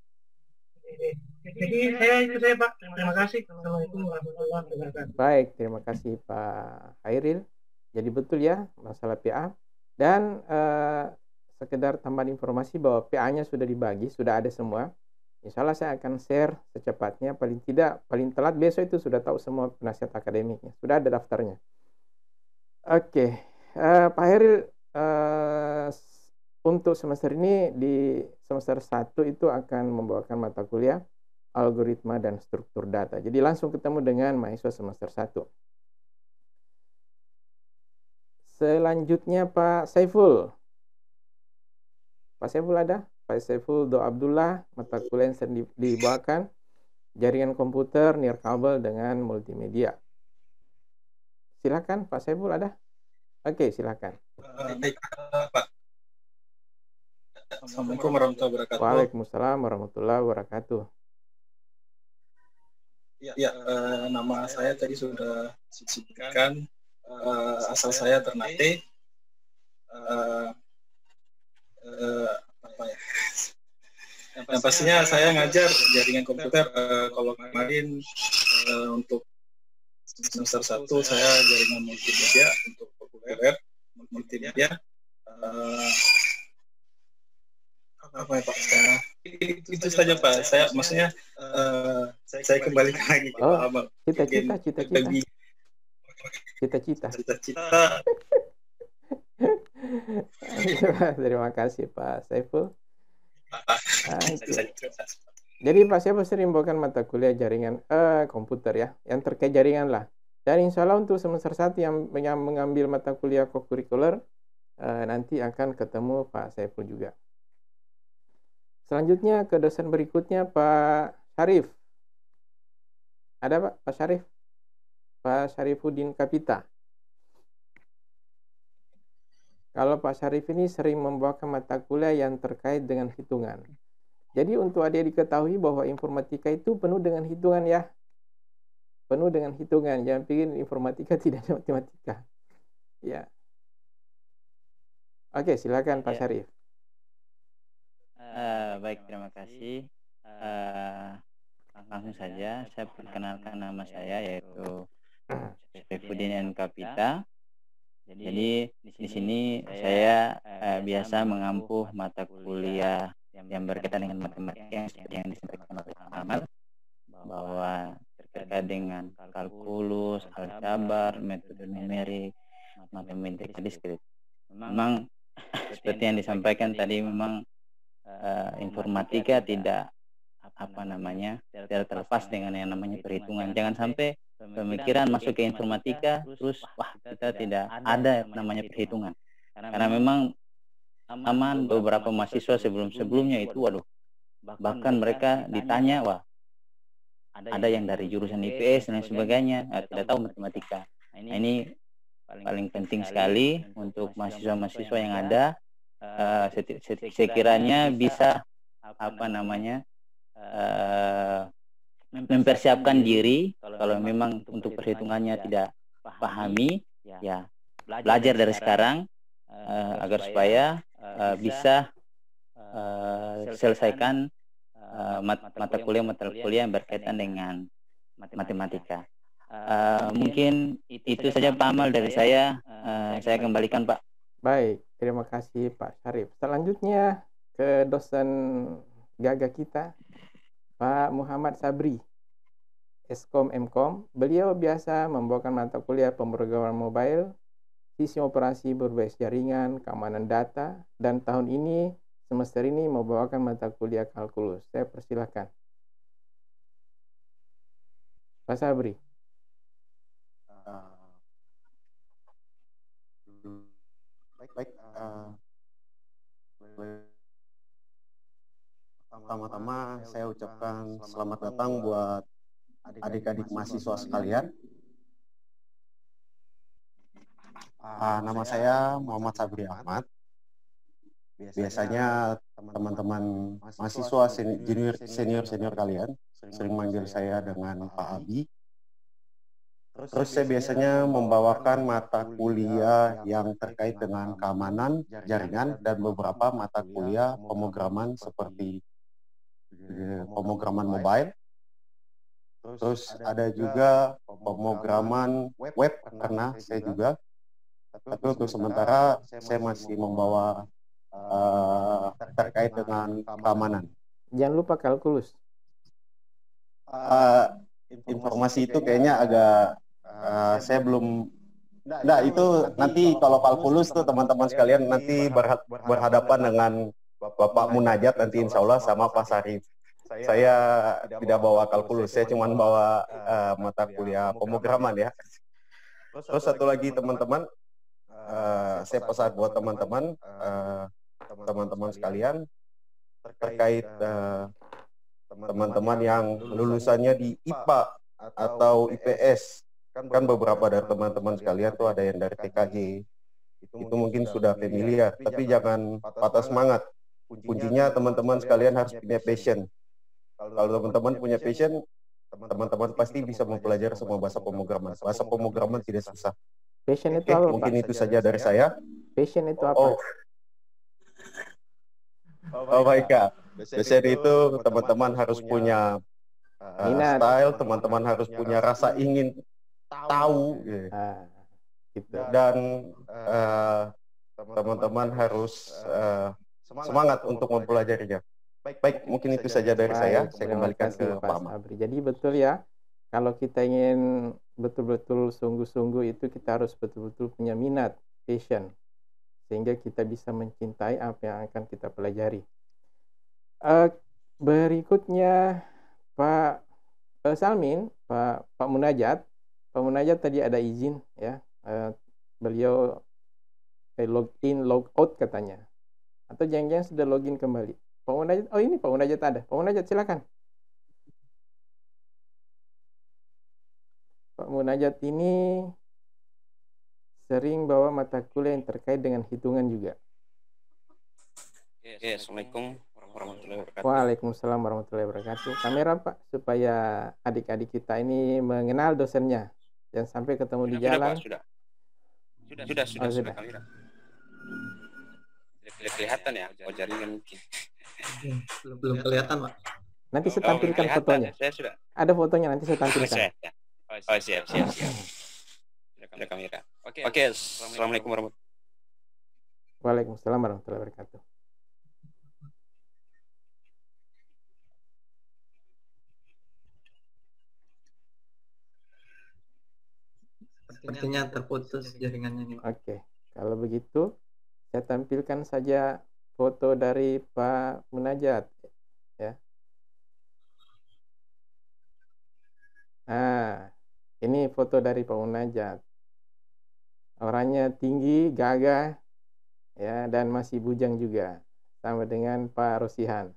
Jadi saya Pak, terima kasih. Assalamualaikum warahmatullahi wabarakatuh. Baik, terima kasih Pak Hairil. Jadi betul ya masalah PA. Dan sekedar tambahan informasi bahwa PA-nya sudah dibagi, sudah ada semua. Insya Allah saya akan share secepatnya. Paling tidak, paling telat besok itu sudah tahu semua penasihat akademiknya. Sudah ada daftarnya. Oke, Pak Hairil, untuk semester ini di semester 1 itu akan membawakan mata kuliah algoritma dan struktur data. Jadi langsung ketemu dengan mahasiswa semester 1. Selanjutnya Pak Saiful. Pak Saiful ada? Pak Saiful Do Abdullah, mata kuliah yang sering dibawakan jaringan komputer, nirkabel dengan multimedia. Silakan Pak Saiful ada? Oke, silakan. Baik, Pak. Assalamualaikum warahmatullahi wabarakatuh. Waalaikumsalam warahmatullahi wabarakatuh. Ya, nama saya tadi sudah disebutkan. Asal saya Ternate. Apa ya? Yang pastinya saya ngajar jaringan komputer. Kalau kemarin untuk semester 1 saya jaringan multimedia untuk populer multimedia. Apa ya Pak? Itu saja Pak. Saya maksudnya saya kembalikan lagi ke Pak Amal. Cita-cita. Terima kasih Pak Saiful. Jadi Pak siapa sering membawakan mata kuliah jaringan komputer ya, yang terkait jaringan lah. Dan insya Allah untuk semester 1 yang mengambil mata kuliah kokurikuler nanti akan ketemu Pak Saiful juga. Selanjutnya ke dosen berikutnya Pak Syarif. Ada Pak Syarif? Pak Syarifuddin Kapita. Kalau Pak Syarif ini sering membawakan mata kuliah yang terkait dengan hitungan. Jadi untuk adik diketahui bahwa informatika itu penuh dengan hitungan ya. Penuh dengan hitungan. Jangan pikir informatika tidak ada matematika. Ya. Oke, silakan Pak Syarif. Baik, terima kasih. Langsung saja saya perkenalkan nama saya yaitu Syarifuddin Kapita. Jadi di sini saya biasa mengampu mata kuliah yang berkaitan dengan matematika yang seperti yang disampaikan oleh Pak Amal, bahwa terkait dengan kalkulus, aljabar, metode numerik, matematika diskrit. Memang seperti yang disampaikan tadi, memang informatika tidak tidak terlepas dengan yang namanya perhitungan. Jangan sampai pemikiran masuk ke informatika terus kita tidak ada namanya perhitungan. Karena memang aman beberapa mahasiswa sebelumnya itu bahkan mereka ditanya ada yang dari jurusan IPS dan sebagainya, tidak tahu matematika. Nah, ini paling penting sekali untuk mahasiswa-mahasiswa yang ada, sekiranya bisa mempersiapkan diri. Kalau memang untuk perhitungannya tidak pahami, ya belajar dari sekarang agar supaya bisa selesaikan mata kuliah yang berkaitan dengan matematika. Mungkin itu saja Pak Amal dari saya. Saya kembalikan Pak. Baik, terima kasih Pak Syarif. Selanjutnya ke dosen gagah kita, Pak Muhammad Sabri, Eskom Mkom. Beliau biasa membawakan mata kuliah pemrograman mobile, sistem operasi berbasis jaringan, keamanan data, dan tahun ini, semester ini membawakan mata kuliah kalkulus. Saya persilahkan. Pak Sabri. Pertama-tama saya ucapkan selamat datang buat adik-adik mahasiswa sekalian. Nama saya Muhammad Sabri Ahmad. Biasanya teman-teman mahasiswa senior kalian sering manggil saya dengan Pak Abi. Terus saya biasanya membawakan mata kuliah yang terkait dengan keamanan jaringan dan beberapa mata kuliah pemrograman seperti pemrograman mobile. Terus ada juga pemrograman web karena saya juga. Tapi untuk sementara saya masih membawa terkait dengan keamanan. Jangan lupa kalkulus. Informasi itu kayaknya agak saya belum. Nah itu nanti kalau kalkulus tuh teman-teman sekalian nanti berhadapan dengan Bapak Munajat nanti insya Allah sama Pak Syarif. Saya tidak bawa kalkulus, saya cuma bawa mata kuliah pemrograman ya. Terus satu lagi teman-teman, saya pesan buat teman-teman sekalian terkait teman-teman yang lulusannya di IPA atau IPS. Kan beberapa dari teman-teman sekalian tuh ada yang dari TKJ. Itu mungkin sudah familiar, tapi jangan patah semangat. Kuncinya teman-teman sekalian harus punya passion. Kalau teman-teman punya passion, teman-teman pasti bisa mempelajari semua bahasa pemrograman. Bahasa pemrograman tidak susah. Passion itu apa, mungkin Pak? itu saja dari saya. Passion itu apa? Baik Kak. Passion itu teman-teman harus punya style, teman-teman harus punya rasa ingin tahu. Gitu. Dan teman-teman harus semangat untuk mempelajarinya. Baik, mungkin itu saja dari saya. Saya kembalikan ke Pak Sabri. Jadi betul ya, kalau kita ingin betul-betul sungguh-sungguh itu kita harus betul-betul punya minat, passion, sehingga kita bisa mencintai apa yang akan kita pelajari. Berikutnya Pak Salmin, Pak Munajat. Pak Munajat tadi ada izin ya. Beliau login, log out katanya. Atau jangan-jangan sudah login kembali. Pak Munajat, oh ini Pak Munajat ada. Pak Munajat silakan. Pak Munajat ini sering bawa mata kuliah yang terkait dengan hitungan juga. Assalamualaikum warahmatullahi wabarakatuh. Waalaikumsalam warahmatullahi wabarakatuh. Kamera Pak, supaya adik-adik kita ini mengenal dosennya. Jangan sampai ketemu di jalan. Sudah kamera. Tidak kelihatan ya, jaringan mungkin. Belum kelihatan, Pak. Nanti saya tampilkan fotonya. Saya sudah. Ada fotonya, nanti saya tampilkan. Siap. Sudah kamera. Oke. Assalamualaikum warahmatullahi wabarakatuh. Waalaikumsalam warahmatullahi wabarakatuh. Sepertinya terputus jaringannya nih. Oke, kalau begitu saya tampilkan saja foto dari Pak Munajat ya. Nah, ini foto dari Pak Munajat. Orangnya tinggi, gagah ya, dan masih bujang juga, sama dengan Pak Rosihan.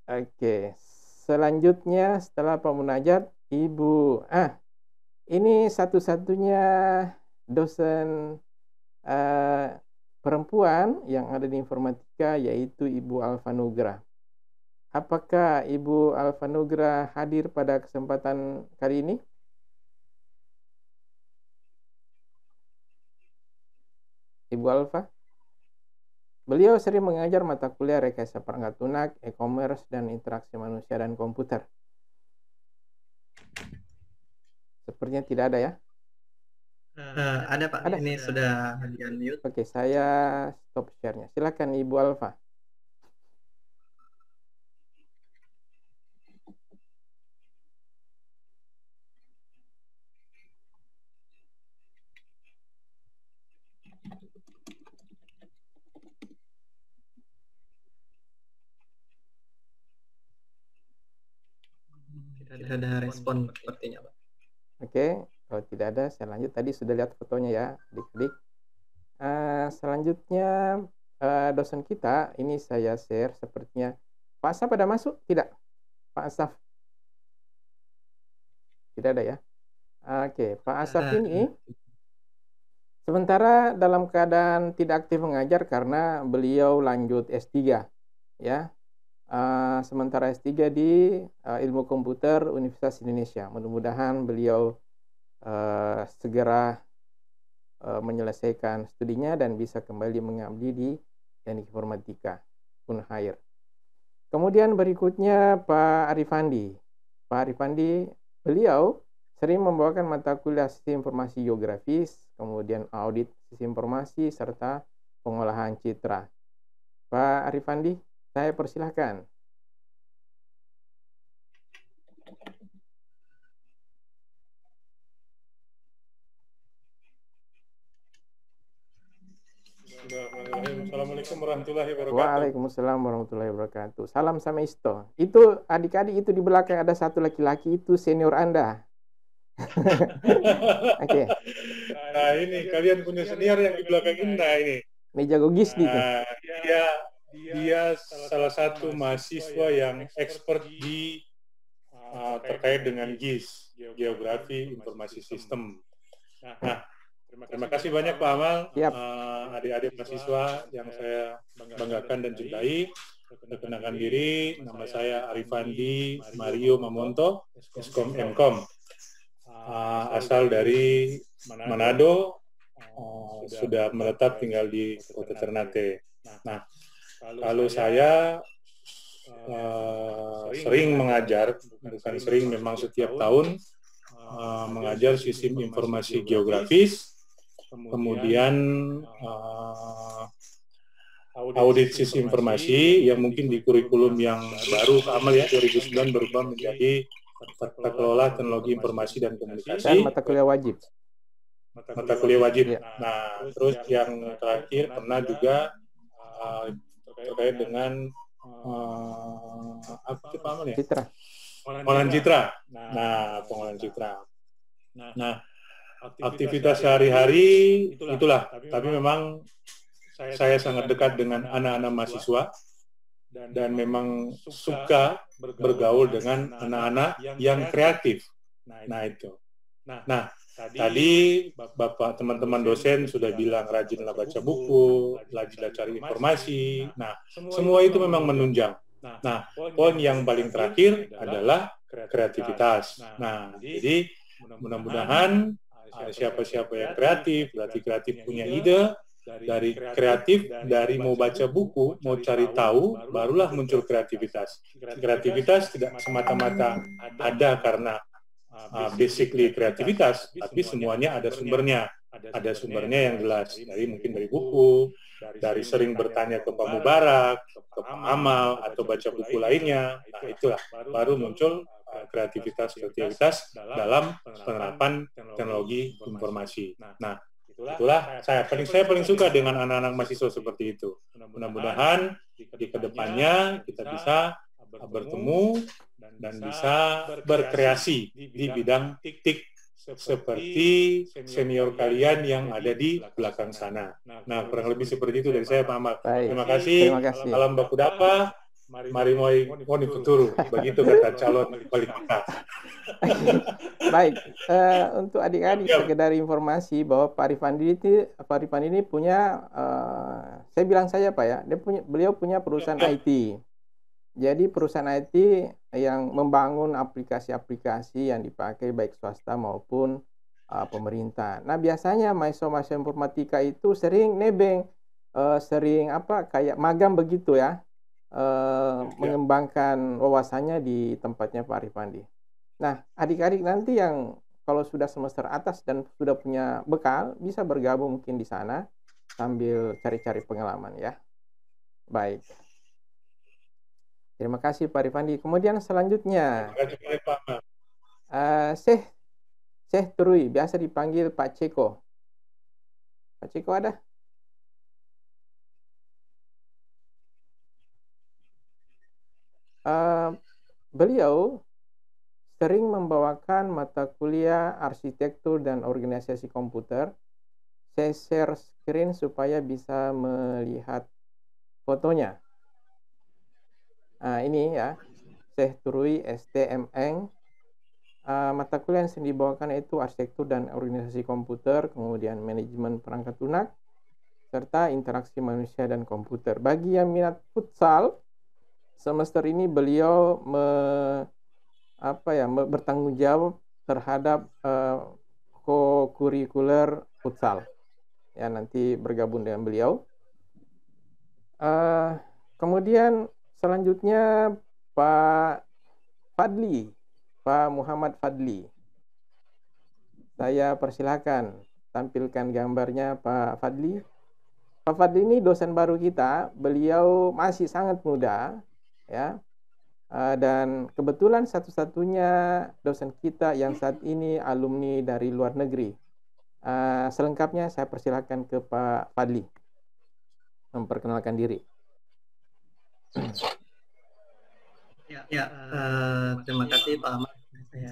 Oke, selanjutnya setelah Pak Munajat, Ibu ini satu-satunya dosen perempuan yang ada di informatika, yaitu Ibu Alfanugra. Apakah Ibu Alfanugra hadir pada kesempatan kali ini? Ibu Alfa? Beliau sering mengajar mata kuliah rekayasa perangkat lunak, e-commerce, dan interaksi manusia dan komputer. Sepertinya tidak ada ya? Ada Pak, ada. Ini sudah di unmute. Oke, saya stop share-nya. Silakan Ibu Alfa. Tidak ada respon sepertinya Pak. Oke, kalau tidak ada, saya lanjut. Tadi sudah lihat fotonya ya, adik-adik. Selanjutnya, dosen kita, ini saya share sepertinya. Pak Asaf ada masuk? Tidak? Pak Asaf? Tidak ada ya? Oke, Pak Asaf ini sementara dalam keadaan tidak aktif mengajar karena beliau lanjut S3. Ya. Sementara S3 di Ilmu Komputer Universitas Indonesia. Mudah-mudahan beliau segera menyelesaikan studinya dan bisa kembali mengabdi di Teknik Informatika Unhair. Kemudian berikutnya Pak Arifandi. Pak Arifandi, beliau sering membawakan mata kuliah sistem informasi geografis, kemudian audit sistem informasi, serta pengolahan citra. Pak Arifandi, saya persilahkan. Assalamualaikum warahmatullahi wabarakatuh. Waalaikumsalam warahmatullahi wabarakatuh. Salam sama Isto. Itu adik-adik itu di belakang ada satu laki-laki, itu senior Anda. Oke. Nah ini kalian punya senior yang di belakang ini. Nah ini. Ini jago GIS gitu. Dia salah satu mahasiswa yang expert di terkait dengan GIS, Geografi Informasi Sistem. Nah, terima kasih banyak Pak Amal, adik-adik mahasiswa yang saya banggakan dan cintai. Perkenalkan diri, nama saya Arifandi Mario Mamonto, Eskom Mkom, asal dari Manado, sudah menetap tinggal di Kota Ternate. Nah, kalau saya sering mengajar, bukan sering, memang setiap tahun mengajar sistem informasi geografis, kemudian audit sistem informasi yang mungkin di kurikulum yang baru Pak Amal ya 2009 berubah menjadi tata kelola teknologi informasi dan komunikasi. Dan mata kuliah wajib. Mata kuliah wajib. Nah, terus yang terakhir pernah juga terkait dengan apa itu Pak Amal ya? Citra. Pengolahan citra. Nah, pengolahan citra. Nah, aktivitas sehari-hari itulah. Tapi memang saya sangat dekat dengan anak-anak mahasiswa dan memang suka bergaul dengan anak-anak yang kreatif. Nah, itu. Nah, tadi Bapak teman-teman dosen sudah bilang rajinlah baca buku, rajinlah cari informasi. Nah, semua itu memang menunjang. Nah, poin yang paling terakhir adalah kreativitas. Nah, jadi mudah-mudahan siapa-siapa yang kreatif, berarti kreatif punya ide, dari kreatif, dari mau baca buku, mau cari tahu, barulah muncul kreativitas. Kreativitas tidak semata-mata ada karena basically kreativitas, tapi semuanya ada sumbernya. Ada sumbernya yang jelas, mungkin dari buku, dari sering bertanya ke Pak Mubarak, ke Pak Amal, atau baca buku lainnya. Nah, itulah baru muncul kreativitas dalam penerapan teknologi informasi. Nah, itulah saya paling suka dengan anak-anak mahasiswa seperti itu. Mudah-mudahan di kedepannya kita bisa bertemu dan bisa berkreasi di bidang TIK seperti senior kalian yang ada di belakang sana. Nah, kurang lebih seperti itu dari saya, Pak Amal. Terima kasih. Alam baku dapa, mari moni futuru. Begitu kata calon wali kota. Baik, untuk adik-adik sekedar informasi bahwa Pak Rifandi ini punya, saya bilang saja Pak ya, beliau punya perusahaan IT. Jadi perusahaan IT yang membangun aplikasi-aplikasi yang dipakai baik swasta maupun pemerintah. Nah, biasanya mahasiswa-mahasiswa informatika itu sering nebeng, sering kayak magang begitu ya, mengembangkan wawasannya di tempatnya Pak Rifandi. Nah, adik-adik nanti yang kalau sudah semester atas dan sudah punya bekal, bisa bergabung mungkin di sana sambil cari-cari pengalaman ya. Baik. Terima kasih Pak Rifandi. Kemudian selanjutnya, Syekh Turui, biasa dipanggil Pak Ceko. Pak Ceko ada? Beliau sering membawakan mata kuliah arsitektur dan organisasi komputer. Saya share screen supaya bisa melihat fotonya. Nah, ini ya, Syekh Turui STMN. Mata kuliah yang sering dibawakan itu arsitektur dan organisasi komputer, kemudian manajemen perangkat lunak, serta interaksi manusia dan komputer. Bagi yang minat futsal, semester ini beliau bertanggung jawab terhadap co-kurikuler futsal. Ya, nanti bergabung dengan beliau. Kemudian selanjutnya Pak Fadli, Pak Muhammad Fadli. Saya persilakan tampilkan gambarnya Pak Fadli. Pak Fadli ini dosen baru kita, beliau masih sangat muda, ya. Dan kebetulan satu-satunya dosen kita yang saat ini alumni dari luar negeri. Selengkapnya saya persilakan ke Pak Fadli memperkenalkan diri. Terima kasih Pak Ahmad.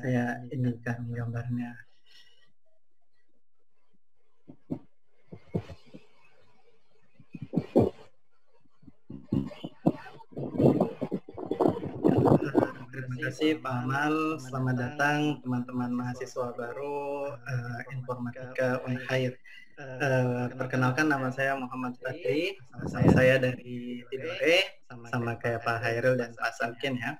Saya inikan gambarnya. Terima kasih Pak Amal. Selamat datang teman-teman mahasiswa baru Informatika Unhair. Perkenalkan, nama saya Muhammad Fadli. Saya dari Tidore, sama kayak Pak Hairil dan Pak Salkin ya.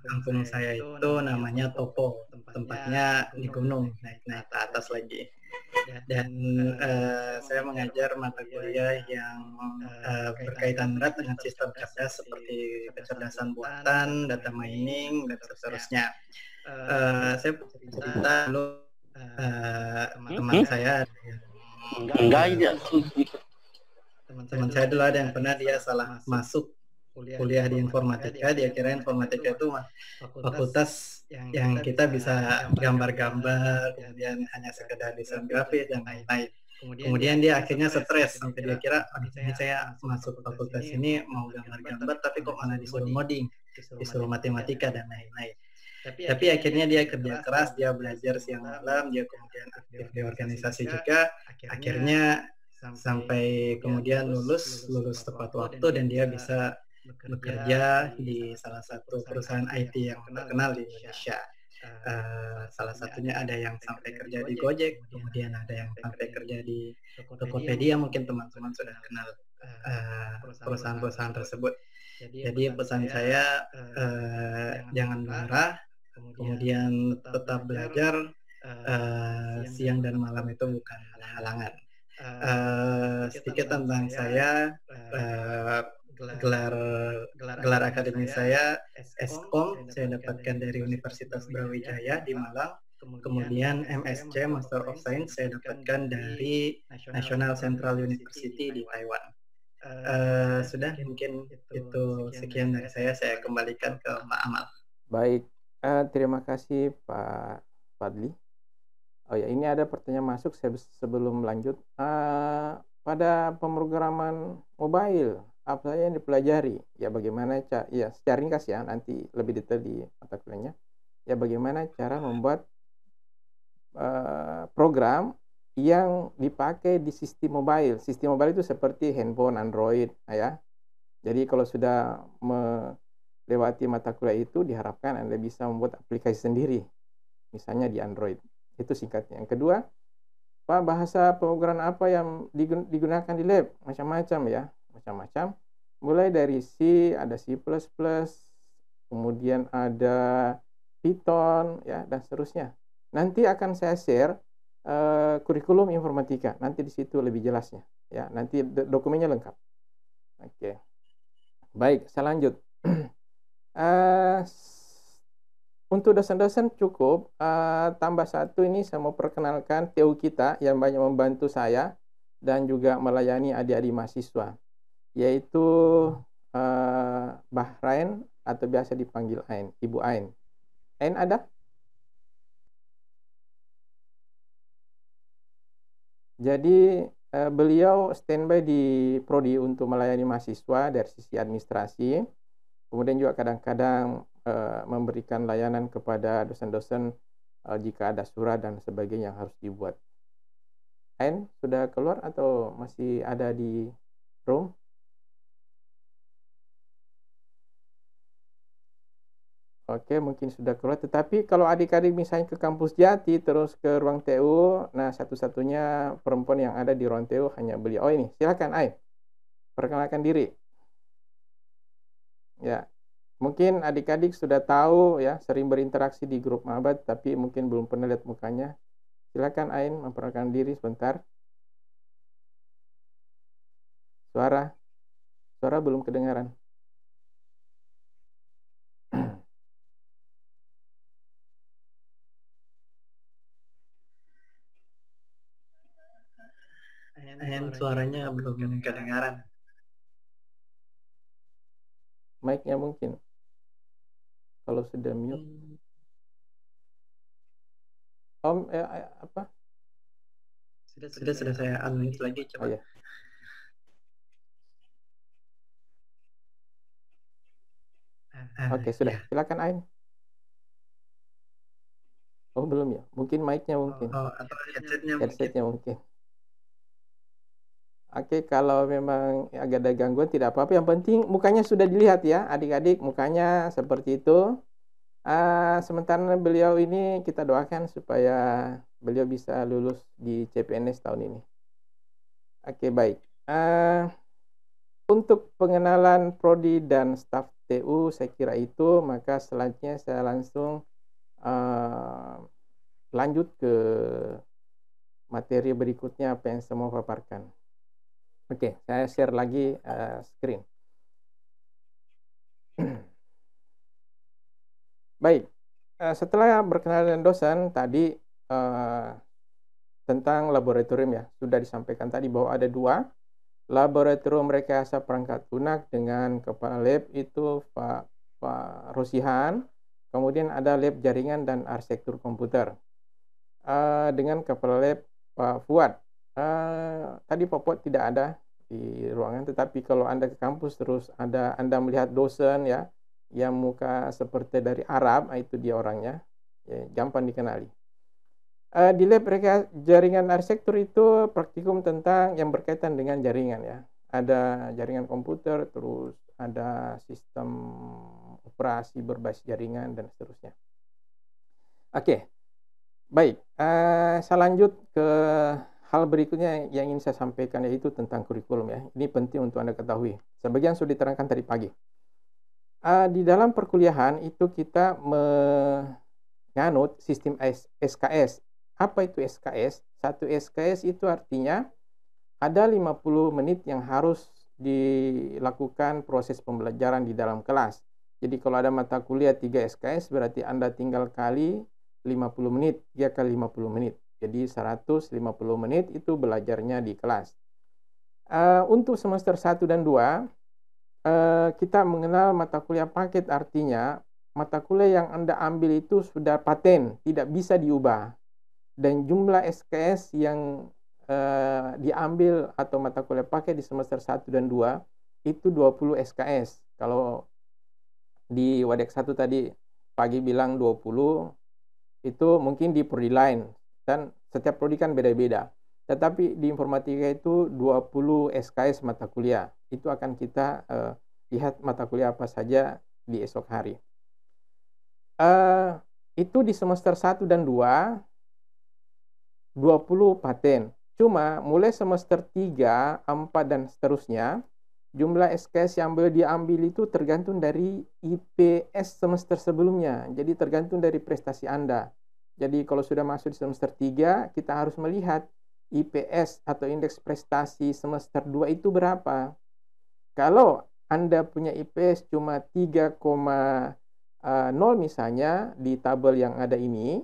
Kampung saya itu namanya Topo, tempatnya di gunung, naik ke atas lagi. Dan saya mengajar mata kuliah yang berkaitan erat dengan sistem cerdas seperti kecerdasan buatan, data mining, dan seterusnya. Saya cerita dulu teman saya, teman saya dulu ada yang pernah dia salah masuk kuliah di informatika. Dia kira informatika itu fakultas yang kita bisa gambar-gambar, kemudian hanya sekedar desain grafis dan lain-lain. Kemudian dia akhirnya stres sampai dia kira, ini saya masuk fakultas ini mau gambar-gambar tapi kok malah disuruh ngoding, disuruh matematika dan lain-lain. Tapi akhirnya dia kerja keras, dia belajar siang malam, dia kemudian aktif di organisasi juga. Akhirnya sampai kemudian lulus tepat waktu dan dia bisa bekerja di salah satu perusahaan IT yang terkenal di Indonesia. Salah satunya ada yang sampai kerja di Gojek, kemudian ada yang sampai kerja di Tokopedia, mungkin teman-teman sudah kenal perusahaan-perusahaan tersebut. Jadi pesan saya jangan menyerah, kemudian tetap belajar, siang dan malam itu bukan halangan. Sedikit tentang saya, gelar akademik saya Eskom saya dapatkan dari Universitas Brawijaya di Malang, kemudian MSc Master of Science saya dapatkan dari National Central University di Taiwan. Sudah, mungkin itu sekian dari saya kembalikan ke Pak Amal. Baik, terima kasih Pak Fadli. Oh ya, ini ada pertanyaan masuk sebelum lanjut. Pada pemrograman mobile, apa saja yang dipelajari? Ya bagaimana ya secara ringkas ya, nanti lebih detail di mata kuliahnya. Ya bagaimana cara membuat program yang dipakai di sistem mobile. Sistem mobile itu seperti handphone, Android, ya. Jadi kalau sudah melewati mata kuliah itu, diharapkan Anda bisa membuat aplikasi sendiri, misalnya di Android. Itu singkatnya. Yang kedua, Pak, bahasa pemrograman apa yang digunakan di lab? Macam-macam ya, macam-macam. Mulai dari C, ada C++, kemudian ada Python, ya, dan seterusnya. Nanti akan saya share kurikulum informatika. Nanti di situ lebih jelasnya. Ya, nanti dokumennya lengkap. Oke. Baik, saya lanjut. Untuk dosen-dosen cukup, tambah satu ini saya mau perkenalkan TU kita yang banyak membantu saya dan juga melayani adik-adik mahasiswa, yaitu Bahrain atau biasa dipanggil Ain, Ibu Ain. Ain ada? Jadi beliau standby di Prodi untuk melayani mahasiswa dari sisi administrasi, kemudian juga kadang-kadang memberikan layanan kepada dosen-dosen jika ada surat dan sebagainya yang harus dibuat. Ain sudah keluar atau masih ada di room? Oke, mungkin sudah keluar. Tetapi kalau adik-adik misalnya ke kampus Jati terus ke ruang TU, nah satu-satunya perempuan yang ada di ruang TU hanya beliau. Oh ini, silakan Ain. Perkenalkan diri. Ya. Mungkin adik-adik sudah tahu ya, sering berinteraksi di grup Mahabat, tapi mungkin belum pernah lihat mukanya. Silakan Ain memperkenalkan diri sebentar. Suara belum kedengaran. Ain suaranya belum kedengaran. Mic-nya mungkin. Kalau sudah mute. Om, apa? Sudah saya unmute lagi, coba. Oh, ya. Oke, sudah. Ya. Silakan Ain. Oh, belum ya? Mungkin mic-nya mungkin. Atau headsetnya mungkin. Oke, kalau memang agak ada gangguan tidak apa-apa. Yang penting mukanya sudah dilihat ya, adik-adik, mukanya seperti itu. Sementara beliau ini kita doakan supaya beliau bisa lulus di CPNS tahun ini. Oke, baik. Untuk pengenalan prodi dan staf TU saya kira itu, maka selanjutnya saya langsung lanjut ke materi berikutnya apa yang saya mau paparkan. Oke, saya share lagi screen. Baik, setelah berkenalan dengan dosen tadi tentang laboratorium ya, sudah disampaikan tadi bahwa ada 2 laboratorium rekayasa perangkat lunak dengan kepala lab itu Pak Rosihan, kemudian ada lab jaringan dan arsitektur komputer dengan kepala lab Pak Fuad. Tadi Popot tidak ada di ruangan, tetapi kalau Anda ke kampus terus Anda melihat dosen ya yang muka seperti dari Arab, itu dia orangnya, ya, gampang dikenali. Di lab jaringan arsitektur itu praktikum tentang yang berkaitan dengan jaringan ya. Ada jaringan komputer, terus ada sistem operasi berbasis jaringan dan seterusnya. Oke, baik. Saya lanjut ke hal berikutnya yang ingin saya sampaikan, yaitu tentang kurikulum ya. Ini penting untuk Anda ketahui. Sebagian sudah diterangkan tadi pagi. Di dalam perkuliahan itu kita menganut sistem SKS. Apa itu SKS? Satu SKS itu artinya ada 50 menit yang harus dilakukan proses pembelajaran di dalam kelas. Jadi kalau ada mata kuliah 3 SKS, berarti Anda tinggal kali 50 menit, 3 kali 50 menit. Jadi 150 menit itu belajarnya di kelas. Untuk semester 1 dan 2, kita mengenal mata kuliah paket, artinya mata kuliah yang Anda ambil itu sudah paten, tidak bisa diubah. Dan jumlah SKS yang diambil atau mata kuliah paket di semester 1 dan 2 itu 20 SKS. Kalau di Wadek 1 tadi pagi bilang 20, itu mungkin di prodi lain. Dan setiap prodi kan beda-beda. Tetapi di informatika itu 20 SKS mata kuliah. Itu akan kita lihat mata kuliah apa saja di esok hari. Itu di semester 1 dan 2, 20 paten. Cuma mulai semester 3, 4, dan seterusnya, jumlah SKS yang boleh diambil itu tergantung dari IPS semester sebelumnya. Jadi tergantung dari prestasi Anda. Jadi kalau sudah masuk di semester 3, kita harus melihat IPS atau indeks prestasi semester 2 itu berapa. Kalau Anda punya IPS cuma 3,0 misalnya di tabel yang ada ini,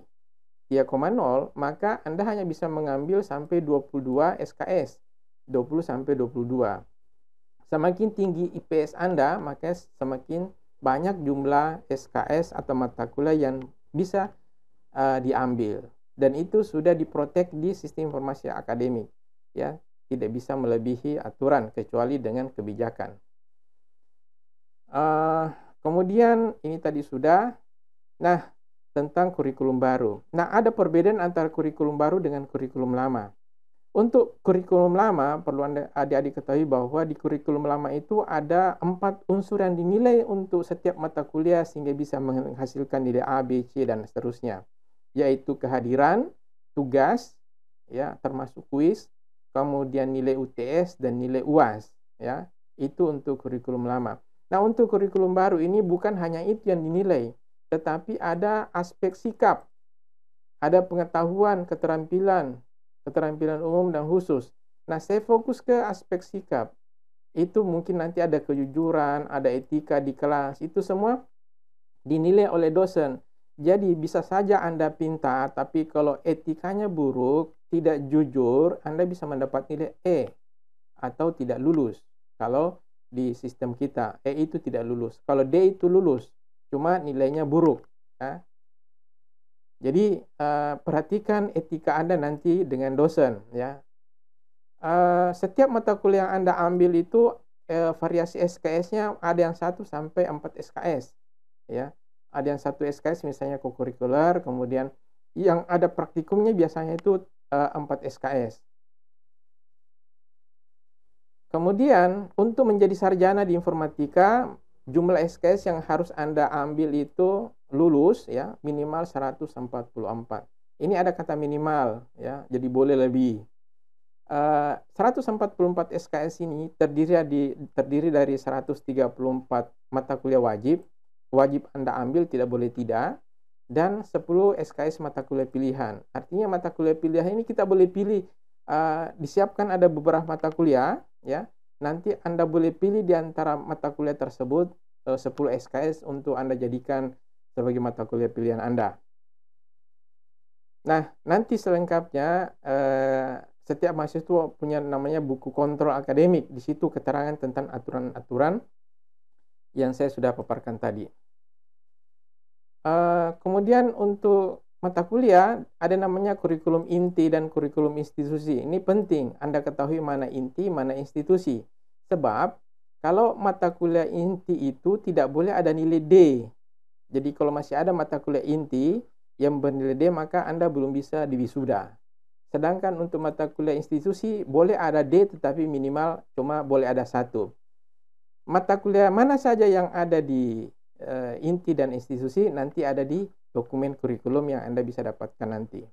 3,0, maka Anda hanya bisa mengambil sampai 22 SKS. 20 sampai 22. Semakin tinggi IPS Anda, maka semakin banyak jumlah SKS atau mata kuliah yang bisa diambil. Dan itu sudah diprotek di sistem informasi akademik. Ya, tidak bisa melebihi aturan kecuali dengan kebijakan. Kemudian ini tadi sudah. Nah, tentang kurikulum baru. Nah, ada perbedaan antara kurikulum baru dengan kurikulum lama. Untuk kurikulum lama, perlu adik-adik ketahui bahwa di kurikulum lama itu ada 4 unsur yang dinilai untuk setiap mata kuliah sehingga bisa menghasilkan nilai A, B, C, dan seterusnya. Yaitu kehadiran, tugas, ya, termasuk kuis, kemudian nilai UTS, dan nilai UAS. Ya, itu untuk kurikulum lama. Nah, untuk kurikulum baru ini bukan hanya itu yang dinilai, tetapi ada aspek sikap, ada pengetahuan, keterampilan umum dan khusus. Nah, saya fokus ke aspek sikap. Itu mungkin nanti ada kejujuran, ada etika di kelas, itu semua dinilai oleh dosen. Jadi bisa saja Anda pintar, tapi kalau etikanya buruk, tidak jujur, Anda bisa mendapat nilai E atau tidak lulus. Kalau di sistem kita, E itu tidak lulus. Kalau D itu lulus, cuma nilainya buruk. Ya. Jadi perhatikan etika Anda nanti dengan dosen. Ya. Setiap mata kuliah yang Anda ambil itu variasi SKS-nya ada yang 1 sampai 4 SKS. Ya. Ada yang 1 SKS misalnya kokurikuler, kemudian yang ada praktikumnya biasanya itu 4 SKS. Kemudian untuk menjadi sarjana di informatika, jumlah SKS yang harus Anda ambil itu lulus ya minimal 144. Ini ada kata minimal ya, jadi boleh lebih. 144 SKS ini terdiri dari 134 mata kuliah wajib Anda ambil, tidak boleh tidak, dan 10 SKS mata kuliah pilihan. Artinya mata kuliah pilihan ini kita boleh pilih, disiapkan ada beberapa mata kuliah ya. Nanti Anda boleh pilih di antara mata kuliah tersebut 10 SKS untuk Anda jadikan sebagai mata kuliah pilihan Anda. Nah, nanti selengkapnya setiap mahasiswa punya namanya buku kontrol akademik. Di situ keterangan tentang aturan-aturan yang saya sudah paparkan tadi. Kemudian untuk mata kuliah ada namanya kurikulum inti dan kurikulum institusi. Ini penting Anda ketahui mana inti, mana institusi. Sebab kalau mata kuliah inti itu tidak boleh ada nilai D. Jadi kalau masih ada mata kuliah inti yang bernilai D, maka Anda belum bisa diwisuda. Sedangkan untuk mata kuliah institusi boleh ada D, tetapi minimal cuma boleh ada 1. Mata kuliah mana saja yang ada di inti dan institusi nanti ada di dokumen kurikulum yang Anda bisa dapatkan nanti.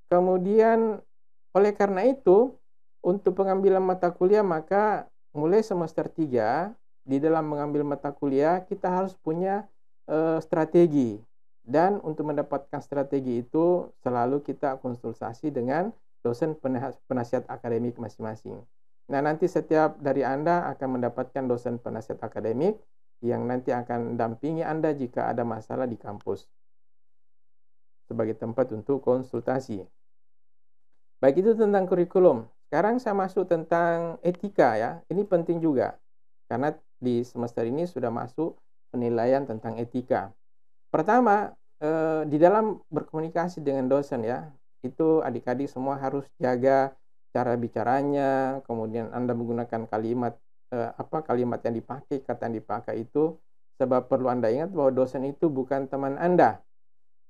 Kemudian oleh karena itu, untuk pengambilan mata kuliah maka mulai semester 3 di dalam mengambil mata kuliah kita harus punya strategi. Dan untuk mendapatkan strategi itu selalu kita konsultasi dengan dosen penasihat akademik masing-masing. Nah, nanti setiap dari Anda akan mendapatkan dosen penasihat akademik yang nanti akan dampingi Anda jika ada masalah di kampus sebagai tempat untuk konsultasi. Baik, itu tentang kurikulum. Sekarang saya masuk tentang etika ya. Ini penting juga karena di semester ini sudah masuk penilaian tentang etika. Pertama, di dalam berkomunikasi dengan dosen ya, itu adik-adik semua harus jaga cara bicaranya, kemudian Anda menggunakan kalimat kalimat yang dipakai, kata yang dipakai itu, sebab perlu Anda ingat bahwa dosen itu bukan teman Anda.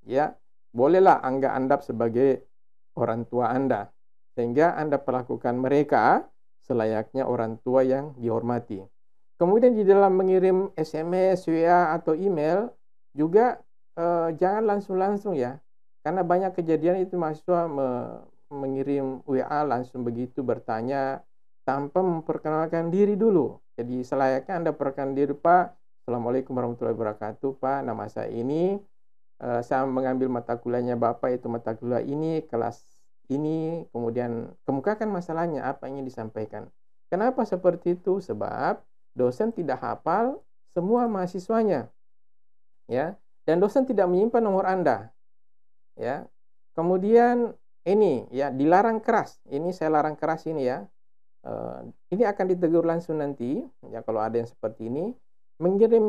Ya, bolehlah anggap sebagai orang tua Anda, sehingga Anda perlakukan mereka selayaknya orang tua yang dihormati. Kemudian di dalam mengirim SMS, WA atau email juga jangan langsung-langsung ya, karena banyak kejadian itu mahasiswa mengirim WA langsung begitu bertanya tanpa memperkenalkan diri dulu. Jadi selayaknya Anda perkenalkan diri, Pak, Assalamualaikum warahmatullahi wabarakatuh, Pak, nama saya ini, saya mengambil mata kuliahnya Bapak, itu mata kuliah ini, kelas ini, kemudian kemukakan masalahnya, apa yang ingin disampaikan. Kenapa seperti itu? Sebab dosen tidak hafal semua mahasiswanya, ya, dan dosen tidak menyimpan nomor Anda, ya. Kemudian ini ya dilarang keras. Ini saya larang keras ini ya. Ini akan ditegur langsung nanti ya kalau ada yang seperti ini, mengirim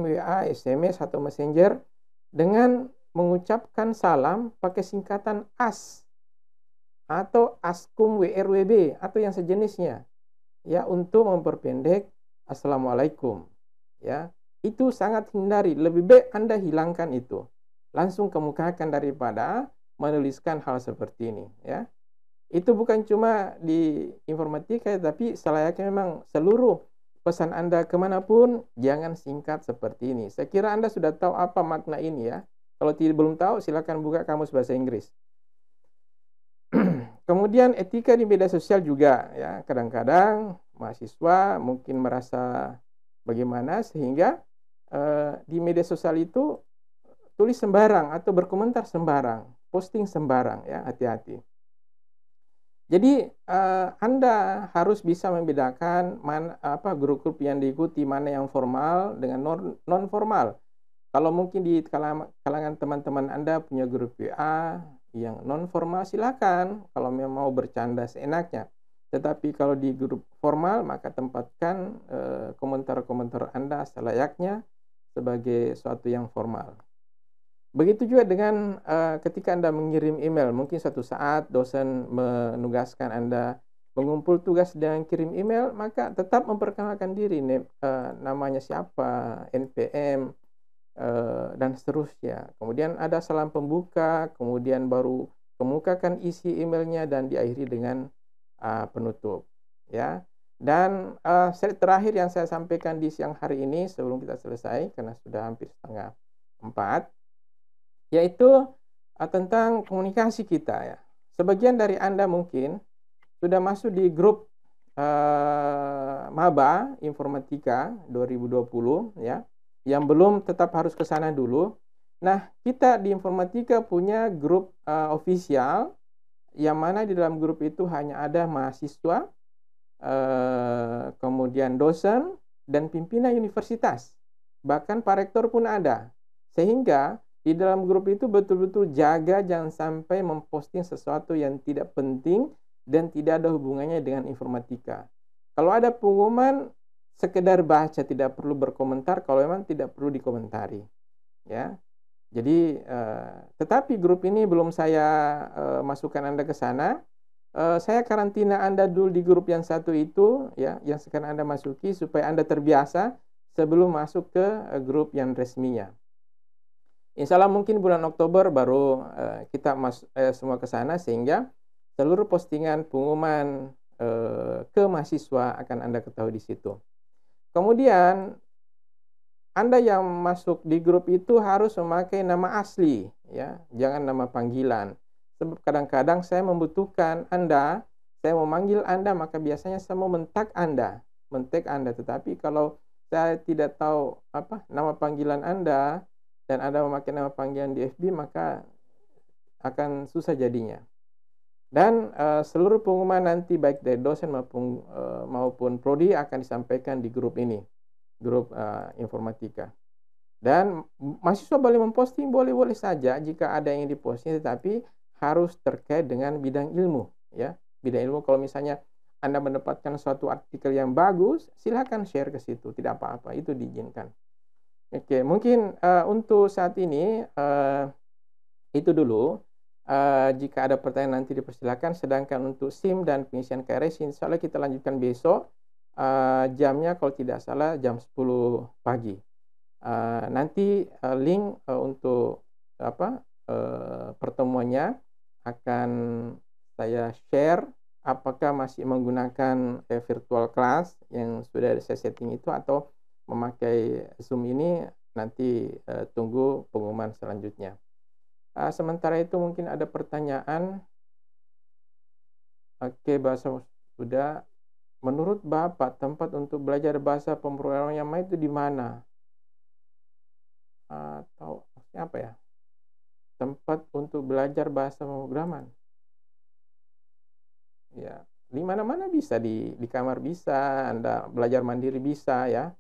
WA, SMS atau Messenger dengan mengucapkan salam pakai singkatan AS atau ASKUM WRWB atau yang sejenisnya ya, untuk memperpendek Assalamualaikum ya. Itu sangat hindari, lebih baik Anda hilangkan itu, langsung kemukakan daripada menuliskan hal seperti ini ya. Itu bukan cuma di informatika, tapi selayaknya memang seluruh pesan Anda kemanapun jangan singkat seperti ini. Saya kira Anda sudah tahu apa makna ini ya. Kalau belum tahu silakan buka kamus bahasa Inggris. Kemudian etika di media sosial juga ya. Kadang-kadang mahasiswa mungkin merasa bagaimana sehingga di media sosial itu tulis sembarang atau berkomentar sembarang, posting sembarang ya, hati-hati. Jadi Anda harus bisa membedakan grup-grup yang diikuti, mana yang formal dengan non formal. Kalau mungkin di kalangan teman-teman Anda punya grup WA yang non formal, silakan kalau memang mau bercanda seenaknya. Tetapi kalau di grup formal maka tempatkan komentar-komentar Anda selayaknya sebagai suatu yang formal. Begitu juga dengan ketika Anda mengirim email, mungkin suatu saat dosen menugaskan Anda mengumpul tugas dengan kirim email, maka tetap memperkenalkan diri, namanya siapa, NPM, dan seterusnya. Kemudian ada salam pembuka, kemudian baru kemukakan isi emailnya dan diakhiri dengan penutup. Ya. Dan terakhir yang saya sampaikan di siang hari ini sebelum kita selesai, karena sudah hampir 3:30, yaitu tentang komunikasi kita ya. Sebagian dari Anda mungkin sudah masuk di grup maba informatika 2020 ya, yang belum tetap harus ke sana dulu. Nah, kita di informatika punya grup official yang mana di dalam grup itu hanya ada mahasiswa, kemudian dosen dan pimpinan universitas. Bahkan Pak Rektor pun ada. Sehingga di dalam grup itu betul-betul jaga jangan sampai memposting sesuatu yang tidak penting dan tidak ada hubungannya dengan informatika. Kalau ada pengumuman, sekedar baca, tidak perlu berkomentar kalau memang tidak perlu dikomentari. Ya. Jadi, tetapi grup ini belum saya masukkan Anda ke sana. Saya karantina Anda dulu di grup yang satu itu, ya, yang sekarang Anda masuki supaya Anda terbiasa sebelum masuk ke grup yang resminya. Insya Allah mungkin bulan Oktober baru kita semua ke sana sehingga seluruh postingan pengumuman ke mahasiswa akan Anda ketahui di situ. Kemudian Anda yang masuk di grup itu harus memakai nama asli, ya, jangan nama panggilan. Sebab kadang-kadang saya membutuhkan Anda, saya memanggil Anda, maka biasanya saya mau men-tag Anda. Tetapi kalau saya tidak tahu nama panggilan Anda dan Anda memakai nama panggilan di FB, maka akan susah jadinya. Dan seluruh pengumuman nanti baik dari dosen maupun prodi akan disampaikan di grup ini, grup informatika. Dan mahasiswa boleh memposting, boleh-boleh saja jika ada yang diposting, tetapi harus terkait dengan bidang ilmu, ya. Bidang ilmu, kalau misalnya Anda mendapatkan suatu artikel yang bagus, silakan share ke situ, tidak apa-apa, itu diizinkan. Oke, mungkin untuk saat ini itu dulu. Jika ada pertanyaan nanti dipersilakan. Sedangkan untuk SIM dan pengisian KRS, insya Allah kita lanjutkan besok. Jamnya kalau tidak salah jam 10 pagi. Nanti link untuk pertemuannya akan saya share. Apakah masih menggunakan virtual class yang sudah saya setting itu atau memakai Zoom ini, nanti tunggu pengumuman selanjutnya. Sementara itu mungkin ada pertanyaan. Oke, bahasa sudah. Menurut Bapak, tempat untuk belajar bahasa pemrograman yang lain itu di mana? Atau apa ya? Tempat untuk belajar bahasa pemrograman. Ya, di mana-mana bisa, di kamar bisa, Anda belajar mandiri bisa, ya.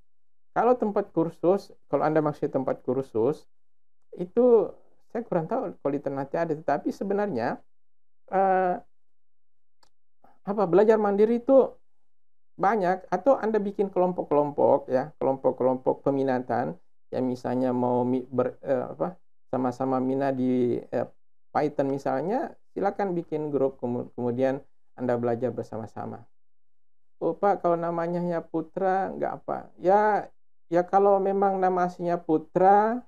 Kalau tempat kursus, kalau Anda maksud tempat kursus, itu saya kurang tahu kalau di Ternate ada, tetapi sebenarnya belajar mandiri itu banyak, atau Anda bikin kelompok-kelompok, ya, kelompok-kelompok peminatan yang misalnya mau sama-sama minat di Python misalnya, silakan bikin grup, kemudian Anda belajar bersama-sama. Oh Pak, kalau namanya Putra nggak apa? Ya kalau memang nama aslinya Putra,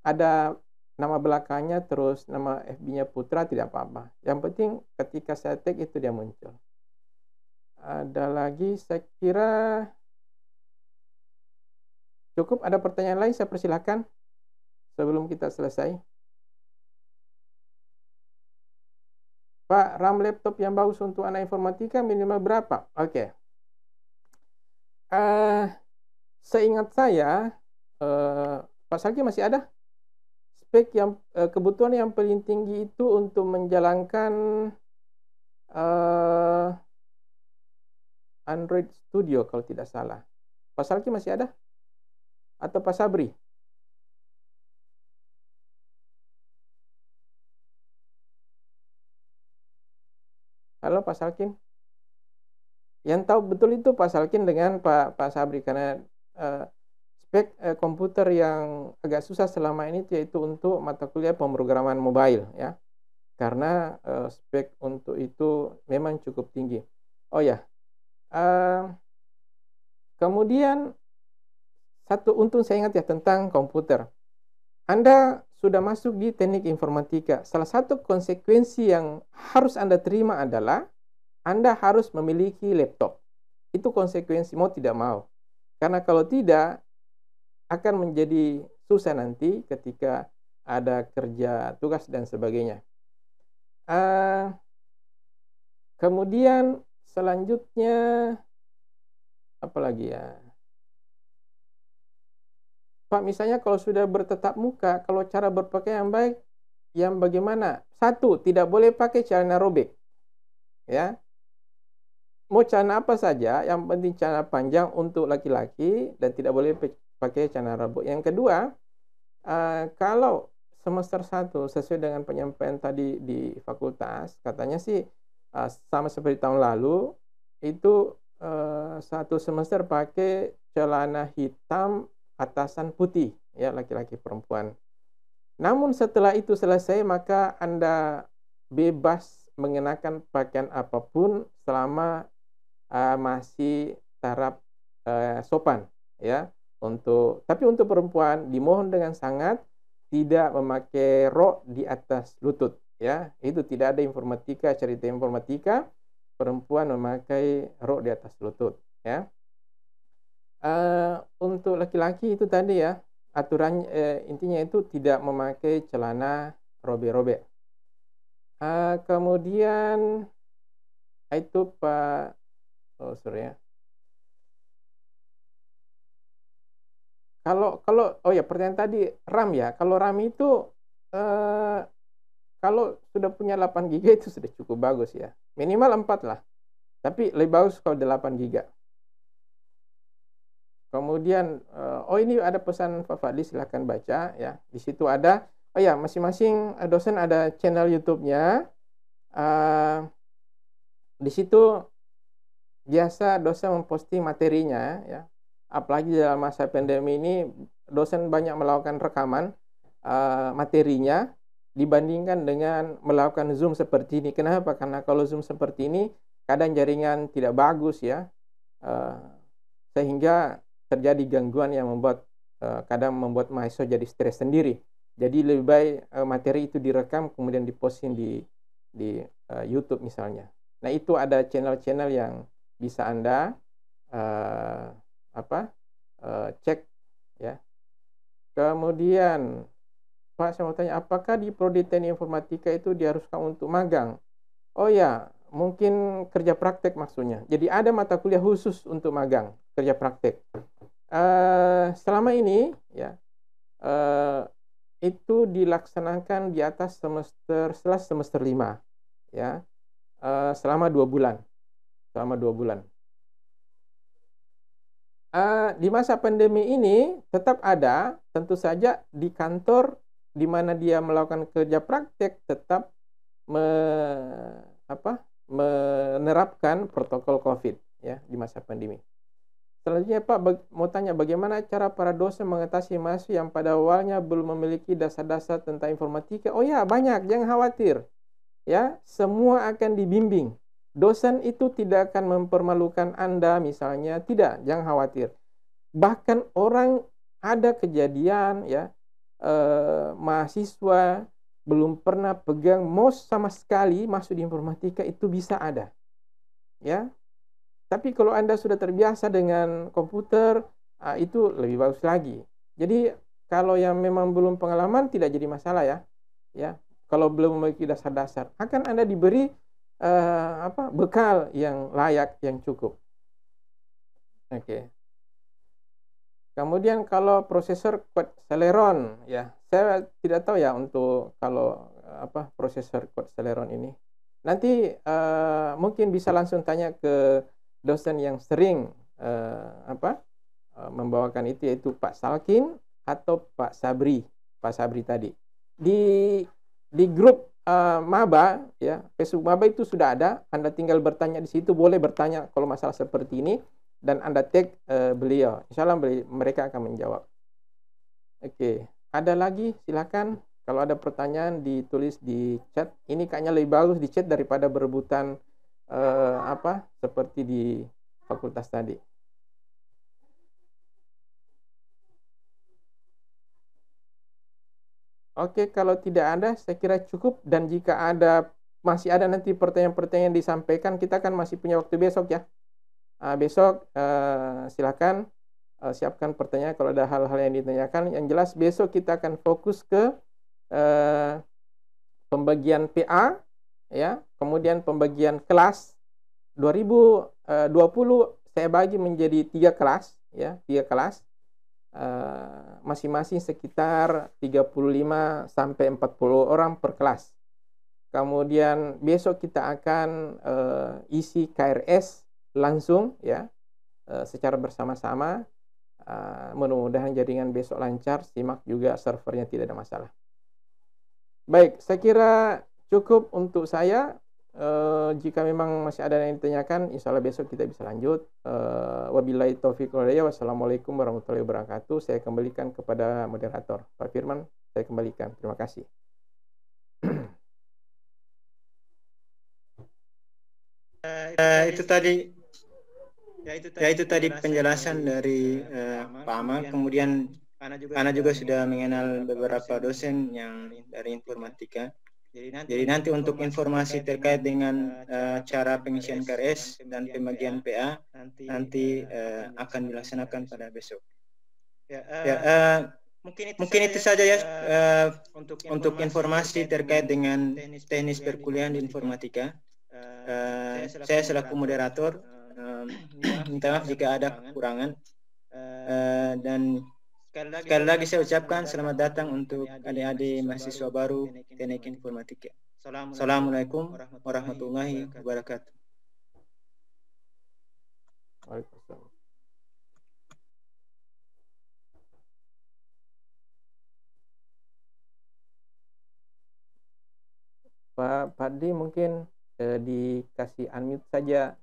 ada nama belakangnya terus nama FB-nya Putra, tidak apa-apa. Yang penting ketika saya tag itu dia muncul. Ada lagi, saya kira cukup. Ada pertanyaan lain, saya persilakan sebelum kita selesai. Pak, RAM laptop yang bagus untuk anak informatika minimal berapa? Oke. Seingat saya, Pak Salki masih ada? Spek yang kebutuhan yang paling tinggi itu untuk menjalankan Android Studio kalau tidak salah. Pak Salki masih ada? Atau Pak Sabri? Halo Pak Salkin. Yang tahu betul itu Pak Salkin dengan Pak Sabri, karena spek komputer yang agak susah selama ini yaitu untuk mata kuliah pemrograman mobile, ya. Karena spek untuk itu memang cukup tinggi. Oh ya. Kemudian satu untung saya ingat ya tentang komputer. Anda sudah masuk di teknik informatika. Salah satu konsekuensi yang harus Anda terima adalah Anda harus memiliki laptop. Itu konsekuensi mau tidak mau. Karena kalau tidak, akan menjadi susah nanti ketika ada kerja tugas dan sebagainya. Kemudian selanjutnya apa lagi ya? Pak, misalnya kalau sudah bertatap muka, kalau cara berpakaian yang baik, yang bagaimana? Satu, tidak boleh pakai celana robek, ya. Mau celana apa saja, yang penting celana panjang untuk laki-laki dan tidak boleh pakai celana robek. Yang kedua, kalau semester 1 sesuai dengan penyampaian tadi di fakultas, katanya sih sama seperti tahun lalu, itu satu semester pakai celana hitam atasan putih, ya, laki-laki perempuan. Namun setelah itu selesai, maka Anda bebas mengenakan pakaian apapun selama masih taraf sopan, ya. Tapi untuk perempuan dimohon dengan sangat tidak memakai rok di atas lutut, ya. Itu tidak ada cerita informatika perempuan memakai rok di atas lutut, ya. Untuk laki-laki itu tadi ya, aturan intinya itu tidak memakai celana robek-robek. Kemudian itu Pak, sorry ya. Pertanyaan tadi RAM ya. Kalau RAM itu kalau sudah punya 8 GB itu sudah cukup bagus ya. Minimal 4 lah. Tapi lebih bagus kalau 8 GB. Kemudian ini ada pesan Pak Fadli, silahkan baca ya. Di situ ada masing-masing dosen ada channel YouTube-nya. Di situ biasa dosen memposting materinya ya. Apalagi dalam masa pandemi ini dosen banyak melakukan rekaman materinya dibandingkan dengan melakukan Zoom seperti ini. Kenapa? Karena kalau Zoom seperti ini kadang jaringan tidak bagus ya. Sehingga terjadi gangguan yang kadang membuat mahasiswa jadi stres sendiri. Jadi lebih baik materi itu direkam kemudian diposting di YouTube misalnya. Nah, itu ada channel-channel yang bisa Anda cek ya. Kemudian Pak, saya mau tanya, apakah di Prodi Teknik Informatika itu diharuskan untuk magang? Oh ya, mungkin kerja praktek maksudnya. Jadi ada mata kuliah khusus untuk magang, kerja praktek. Selama ini ya itu dilaksanakan di atas setelah semester 5 ya, selama 2 bulan. Di masa pandemi ini tetap ada, tentu saja di kantor di mana dia melakukan kerja praktek tetap menerapkan protokol COVID ya di masa pandemi. Selanjutnya Pak, mau tanya bagaimana cara para dosen mengatasi mahasiswa yang pada awalnya belum memiliki dasar-dasar tentang informatika? Oh ya, banyak, jangan khawatir. Ya, semua akan dibimbing. Dosen itu tidak akan mempermalukan Anda misalnya, tidak, jangan khawatir. Bahkan ada kejadian ya, mahasiswa belum pernah pegang mouse sama sekali masuk di informatika itu bisa ada. Ya. Tapi kalau Anda sudah terbiasa dengan komputer, itu lebih bagus lagi. Jadi kalau yang memang belum pengalaman tidak jadi masalah ya. Ya, kalau belum memiliki dasar-dasar, akan Anda diberi bekal yang layak, yang cukup. Oke. Kemudian kalau prosesor Quad Celeron ya, saya tidak tahu ya untuk kalau prosesor Quad Celeron ini. Nanti mungkin bisa langsung tanya ke dosen yang sering membawakan itu, yaitu Pak Salkin atau Pak Sabri tadi. Di grup maba ya, Facebook maba itu sudah ada. Anda tinggal bertanya di situ, boleh bertanya kalau masalah seperti ini dan Anda tag beliau. Insya Allah mereka akan menjawab. Oke, ada lagi silakan. Kalau ada pertanyaan ditulis di chat. Ini kayaknya lebih bagus di chat daripada berebutan seperti di fakultas tadi. Oke, kalau tidak ada saya kira cukup, dan jika masih ada nanti pertanyaan-pertanyaan disampaikan, kita kan masih punya waktu besok ya. Besok silakan siapkan pertanyaan kalau ada hal-hal yang ditanyakan. Yang jelas besok kita akan fokus ke pembagian PA ya, kemudian pembagian kelas 2020 saya bagi menjadi 3 kelas ya, 3 kelas masing-masing sekitar 35 sampai 40 orang per kelas. Kemudian besok kita akan isi KRS langsung ya, secara bersama-sama. Mudah-mudahan jaringan besok lancar, simak juga servernya tidak ada masalah. Baik, saya kira cukup untuk saya. Jika memang masih ada yang ditanyakan, insya Allah besok kita bisa lanjut. Wabillahi taufiq wal hidayah. Wassalamualaikum warahmatullahi wabarakatuh. Saya kembalikan kepada moderator Pak Firman. saya kembalikan. Terima kasih. Itu tadi penjelasan dari Pak Amal. Kemudian Ana juga sudah mengenal beberapa dosen yang dari informatika. Jadi nanti untuk informasi terkait dengan cara pengisian KRS dan pembagian PA nanti akan dilaksanakan pada besok. Mungkin itu saja ya untuk informasi terkait dengan teknis perkuliahan di informatika. Saya selaku moderator minta maaf jika ada kekurangan, dan sekali lagi saya ucapkan selamat datang untuk adik-adik mahasiswa baru Teknik Informatika. Assalamualaikum warahmatullahi wabarakatuh. Waalaikumsalam. Pak Fadli mungkin dikasih unmute saja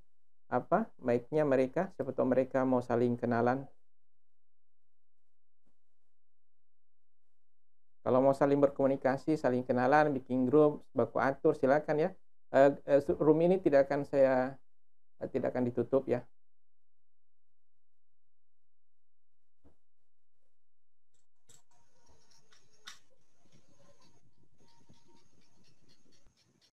mic-nya mereka, siapa tahu mereka mau saling kenalan. Kalau mau saling berkomunikasi, saling kenalan, bikin grup, baku atur, silakan ya. Room ini tidak akan ditutup ya.